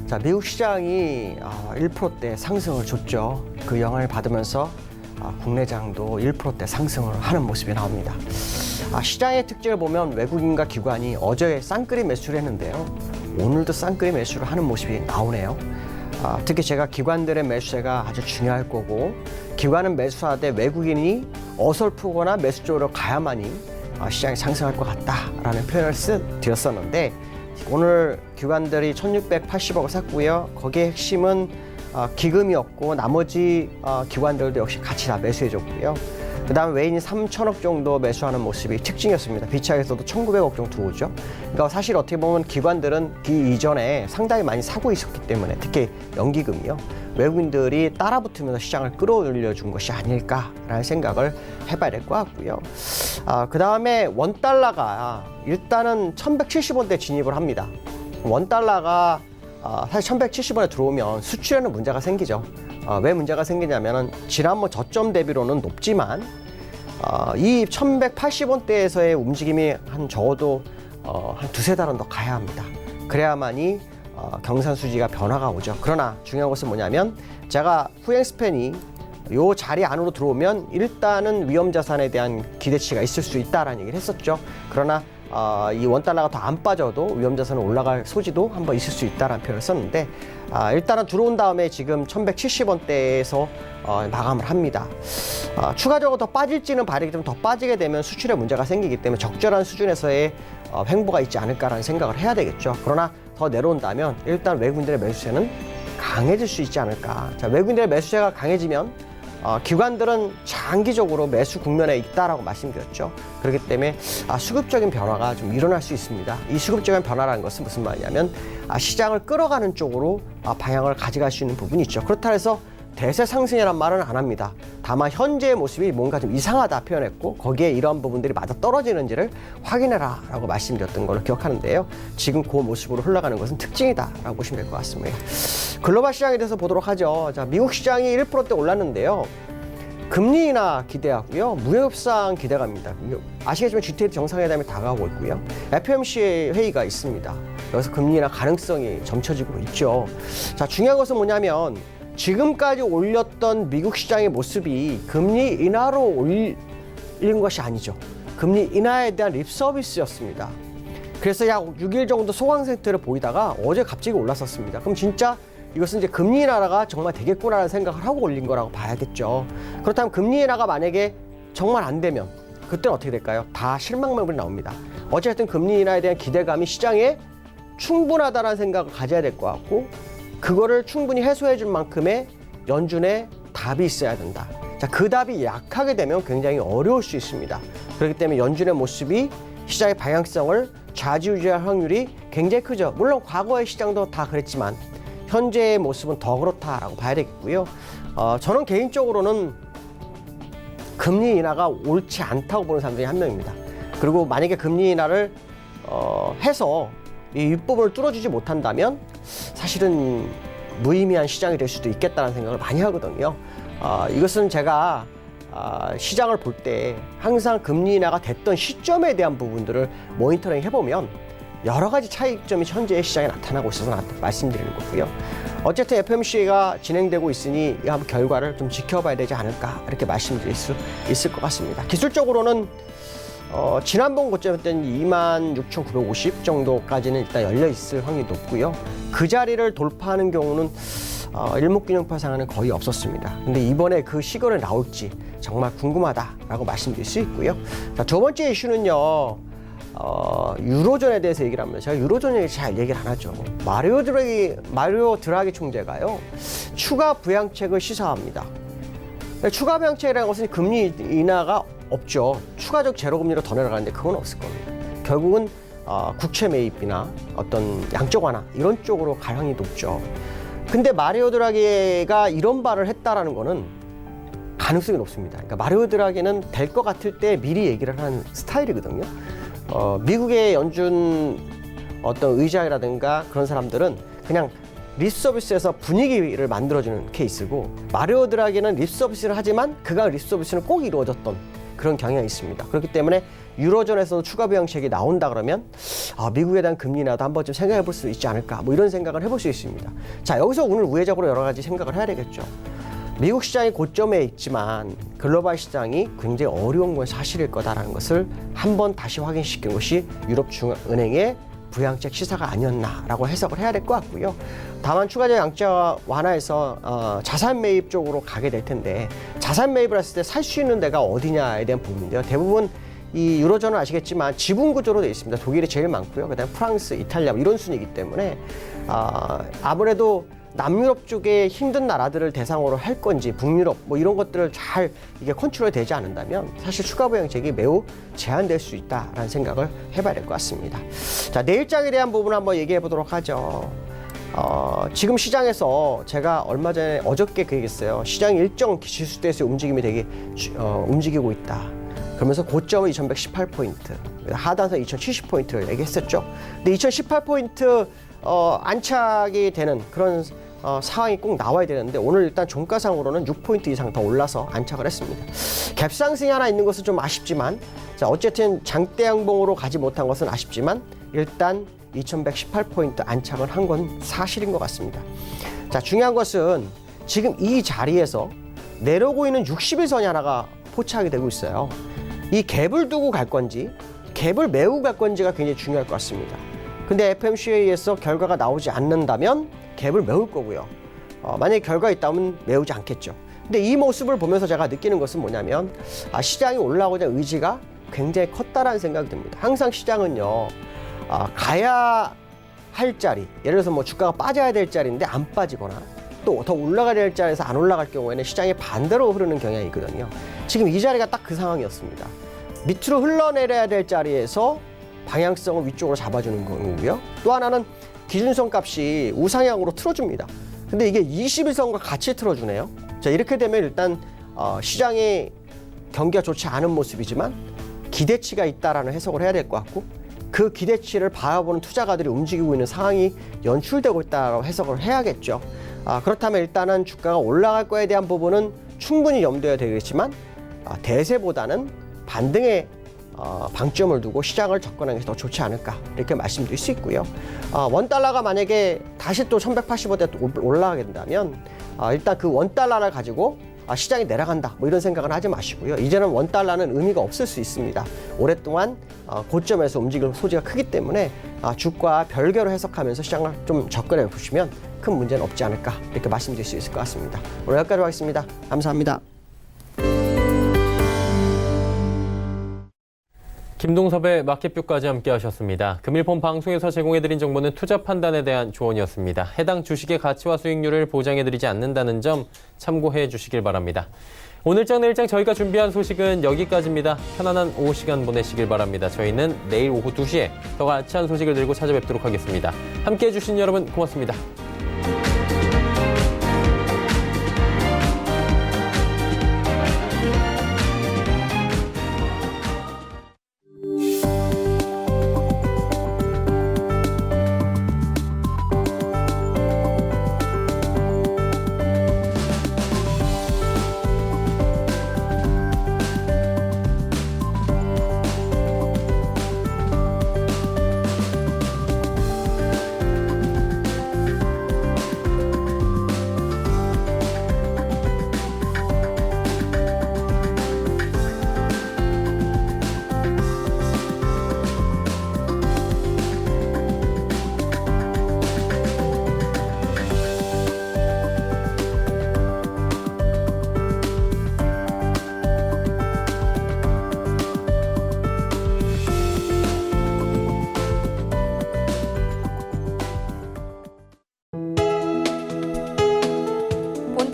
자, 미국 시장이 1%대 상승을 줬죠. 그 영향을 받으면서 국내장도 1%대 상승을 하는 모습이 나옵니다. 시장의 특징을 보면 외국인과 기관이 어제 쌍끌이 매수를 했는데요. 오늘도 쌍끌이 매수를 하는 모습이 나오네요. 특히 제가 기관들의 매수세가 아주 중요할 거고, 기관은 매수하되 외국인이 어설프거나 매수 쪽으로 가야만이 시장이 상승할 것 같다라는 표현을 드렸었는데, 오늘 기관들이 1680억을 샀고요. 거기에 핵심은 기금이었고 나머지 기관들도 역시 같이 다 매수해줬고요. 그 다음에 외인이 3천억 정도 매수하는 모습이 특징이었습니다. 비차에서도 1900억 정도 들어오죠. 그러니까 사실 어떻게 보면 기관들은 그 이전에 상당히 많이 사고 있었기 때문에, 특히 연기금이요, 외국인들이 따라붙으면서 시장을 끌어올려준 것이 아닐까라는 생각을 해봐야 될 것 같고요. 그 다음에 원달러가 일단은 1170원대 진입을 합니다. 원달러가 사실 1170원에 들어오면 수출에는 문제가 생기죠. 왜 문제가 생기냐면은 지난번 저점 대비로는 높지만 이 1180원대에서의 움직임이 한 적어도 한 두세 달은 더 가야 합니다. 그래야만이 경산수지가 변화가 오죠. 그러나 중요한 것은 뭐냐면, 제가 후행 스팬이 요 자리 안으로 들어오면 일단은 위험자산에 대한 기대치가 있을 수 있다라는 얘기를 했었죠. 그러나 이 원달러가 더 안 빠져도 위험자산은 올라갈 소지도 한번 있을 수 있다라는 표현을 썼는데, 일단은 들어온 다음에 지금 1170원대에서 마감을 합니다. 추가적으로 더 빠질지는 봐야겠지만, 더 빠지게 되면 수출에 문제가 생기기 때문에 적절한 수준에서의 횡보가 있지 않을까라는 생각을 해야 되겠죠. 그러나 더 내려온다면 일단 외국인들의 매수세는 강해질 수 있지 않을까. 자, 외국인들의 매수세가 강해지면 기관들은 장기적으로 매수 국면에 있다라고 말씀드렸죠. 그렇기 때문에 수급적인 변화가 좀 일어날 수 있습니다. 이 수급적인 변화라는 것은 무슨 말이냐면, 시장을 끌어가는 쪽으로 방향을 가져갈 수 있는 부분이 있죠. 그렇다 해서 대세 상승이란 말은 안 합니다. 다만 현재의 모습이 뭔가 좀 이상하다 표현했고, 거기에 이러한 부분들이 맞아 떨어지는지를 확인해라 라고 말씀드렸던 걸로 기억하는데요. 지금 그 모습으로 흘러가는 것은 특징이다 라고 보시면 될 것 같습니다. 글로벌 시장에 대해서 보도록 하죠. 자, 미국 시장이 1%대 올랐는데요. 금리 인하 기대하고요. 무역협상 기대갑니다. 아시겠지만 G20 정상회담이 다가오고 있고요. FOMC 회의가 있습니다. 여기서 금리 인하 가능성이 점쳐지고 있죠. 자, 중요한 것은 뭐냐면 지금까지 올렸던 미국 시장의 모습이 금리 인하로 올린 것이 아니죠. 금리 인하에 대한 립 서비스였습니다. 그래서 약 6일 정도 소강 상태를 보이다가 어제 갑자기 올랐었습니다. 그럼 진짜 이것은 이제 금리 인하가 정말 되겠구나라는 생각을 하고 올린 거라고 봐야겠죠. 그렇다면 금리 인하가 만약에 정말 안 되면 그때는 어떻게 될까요? 다 실망 매물이 나옵니다. 어쨌든 금리 인하에 대한 기대감이 시장에 충분하다는 생각을 가져야 될 것 같고 그거를 충분히 해소해 줄 만큼의 연준의 답이 있어야 된다. 자, 그 답이 약하게 되면 굉장히 어려울 수 있습니다. 그렇기 때문에 연준의 모습이 시장의 방향성을 좌지우지할 확률이 굉장히 크죠. 물론 과거의 시장도 다 그랬지만 현재의 모습은 더 그렇다라고 봐야 되겠고요. 저는 개인적으로는 금리 인하가 옳지 않다고 보는 사람 중에 한 명입니다. 그리고 만약에 금리 인하를 해서 이 윗부분을 뚫어주지 못한다면 사실은 무의미한 시장이 될 수도 있겠다는 생각을 많이 하거든요. 이것은 제가 시장을 볼 때 항상 금리 인하가 됐던 시점에 대한 부분들을 모니터링 해보면 여러 가지 차이점이 현재의 시장에 나타나고 있어서 말씀드리는 거고요. 어쨌든 FOMC가 진행되고 있으니 이 한번 결과를 좀 지켜봐야 되지 않을까 이렇게 말씀드릴 수 있을 것 같습니다. 기술적으로는 지난번 고점이었던 26,950 정도까지는 일단 열려 있을 확률이 높고요. 그 자리를 돌파하는 경우는 일목균형파상은 거의 없었습니다. 근데 이번에 그 시그널이 나올지 정말 궁금하다라고 말씀드릴 수 있고요. 자, 두 번째 이슈는요. 유로존에 대해서 얘기를 합니다. 제가 유로존 얘기 잘 얘기를 안 하죠. 마리오 드라기 총재가요. 추가 부양책을 시사합니다. 추가 부양책이라는 것은 금리 인하가 없죠. 추가적 제로금리로 더 내려가는데 그건 없을 겁니다. 결국은 국채 매입이나 어떤 양적 완화 이런 쪽으로 갈 확률이 높죠. 근데 마리오 드라기가 이런 발을 했다라는 거는 가능성이 높습니다. 그러니까 마리오 드라기는 될 것 같을 때 미리 얘기를 하는 스타일이거든요. 미국의 연준 어떤 의장이라든가 그런 사람들은 그냥 립서비스에서 분위기를 만들어주는 케이스고 마리오 드라기는 립서비스를 하지만 그가 립서비스는 꼭 이루어졌던 그런 경향이 있습니다. 그렇기 때문에 유로존에서도 추가 부양책이 나온다 그러면 미국에 대한 금리 인하도 한 번쯤 생각해 볼 수 있지 않을까 뭐 이런 생각을 해볼 수 있습니다. 자, 여기서 오늘 우회적으로 여러 가지 생각을 해야 되겠죠. 미국 시장이 고점에 있지만 글로벌 시장이 굉장히 어려운 건 사실일 거다라는 것을 한번 다시 확인시킨 것이 유럽중앙은행의 부양책 시사가 아니었나라고 해석을 해야 될 것 같고요. 다만 추가적 양적 완화해서 자산 매입 쪽으로 가게 될 텐데 자산 매입을 했을 때 살 수 있는 데가 어디냐에 대한 부분인데요. 대부분 이 유로존은 아시겠지만 지분 구조로 되어 있습니다. 독일이 제일 많고요. 그다음에 프랑스, 이탈리아 이런 순이기 때문에 아무래도 남유럽 쪽에 힘든 나라들을 대상으로 할 건지 북유럽 뭐 이런 것들을 잘 이게 컨트롤이 되지 않는다면 사실 추가 부양책이 매우 제한될 수 있다라는 생각을 해봐야 될 것 같습니다. 자, 내일장에 대한 부분 한번 얘기해 보도록 하죠. 지금 시장에서 제가 얼마 전에 어저께 그 얘기했어요. 시장이 일정 지수대에서 움직임이 되게 움직이고 있다. 그러면서 고점은 2118포인트, 하단선 2070포인트를 얘기했었죠. 근데 2018포인트 안착이 되는 그런 상황이 꼭 나와야 되는데 오늘 일단 종가상으로는 6포인트 이상 더 올라서 안착을 했습니다. 갭상승이 하나 있는 것은 좀 아쉽지만 자, 어쨌든 장대 양봉으로 가지 못한 것은 아쉽지만 일단 2118포인트 안착을 한 건 사실인 것 같습니다. 자, 중요한 것은 지금 이 자리에서 내려오고 있는 60일선이 하나가 포착이 되고 있어요. 이 갭을 두고 갈 건지 갭을 메우고 갈 건지가 굉장히 중요할 것 같습니다. 근데 FOMC에서 결과가 나오지 않는다면 갭을 메울 거고요. 만약에 결과가 있다면 메우지 않겠죠. 근데 이 모습을 보면서 제가 느끼는 것은 뭐냐면 시장이 올라오고자 의지가 굉장히 컸다라는 생각이 듭니다. 항상 시장은요. 가야 할 자리, 예를 들어서 뭐 주가가 빠져야 될 자리인데 안 빠지거나 또 더 올라가야 될 자리에서 안 올라갈 경우에는 시장이 반대로 흐르는 경향이 있거든요. 지금 이 자리가 딱 그 상황이었습니다. 밑으로 흘러내려야 될 자리에서 방향성을 위쪽으로 잡아주는 거고요. 또 하나는 기준선 값이 우상향으로 틀어줍니다. 근데 이게 21선과 같이 틀어주네요. 자, 이렇게 되면 일단 시장의 경기가 좋지 않은 모습이지만 기대치가 있다라는 해석을 해야 될 것 같고 그 기대치를 바라보는 투자가들이 움직이고 있는 상황이 연출되고 있다라고 해석을 해야겠죠. 그렇다면 일단은 주가가 올라갈 거에 대한 부분은 충분히 염두해야 되겠지만 대세보다는 반등에 방점을 두고 시장을 접근하는 것이 더 좋지 않을까 이렇게 말씀드릴 수 있고요. 원달러가 만약에 다시 또 1185대 올라가게 된다면 일단 그 원달러를 가지고 시장이 내려간다 뭐 이런 생각은 하지 마시고요. 이제는 원달러는 의미가 없을 수 있습니다. 오랫동안 고점에서 움직일 소지가 크기 때문에 주가 별개로 해석하면서 시장을 좀 접근해 보시면 큰 문제는 없지 않을까 이렇게 말씀드릴 수 있을 것 같습니다. 오늘 여기까지 하겠습니다. 감사합니다. 김동섭의 마켓뷰까지 함께 하셨습니다. 금일폰 방송에서 제공해드린 정보는 투자 판단에 대한 조언이었습니다. 해당 주식의 가치와 수익률을 보장해드리지 않는다는 점 참고해 주시길 바랍니다. 오늘장 내일장 저희가 준비한 소식은 여기까지입니다. 편안한 오후 시간 보내시길 바랍니다. 저희는 내일 오후 2시에 더 알찬 소식을 들고 찾아뵙도록 하겠습니다. 함께해 주신 여러분 고맙습니다.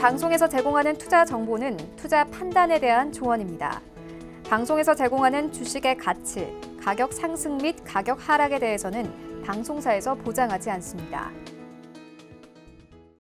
방송에서 제공하는 투자 정보는 투자 판단에 대한 조언입니다. 방송에서 제공하는 주식의 가치, 가격 상승 및 가격 하락에 대해서는 방송사에서 보장하지 않습니다.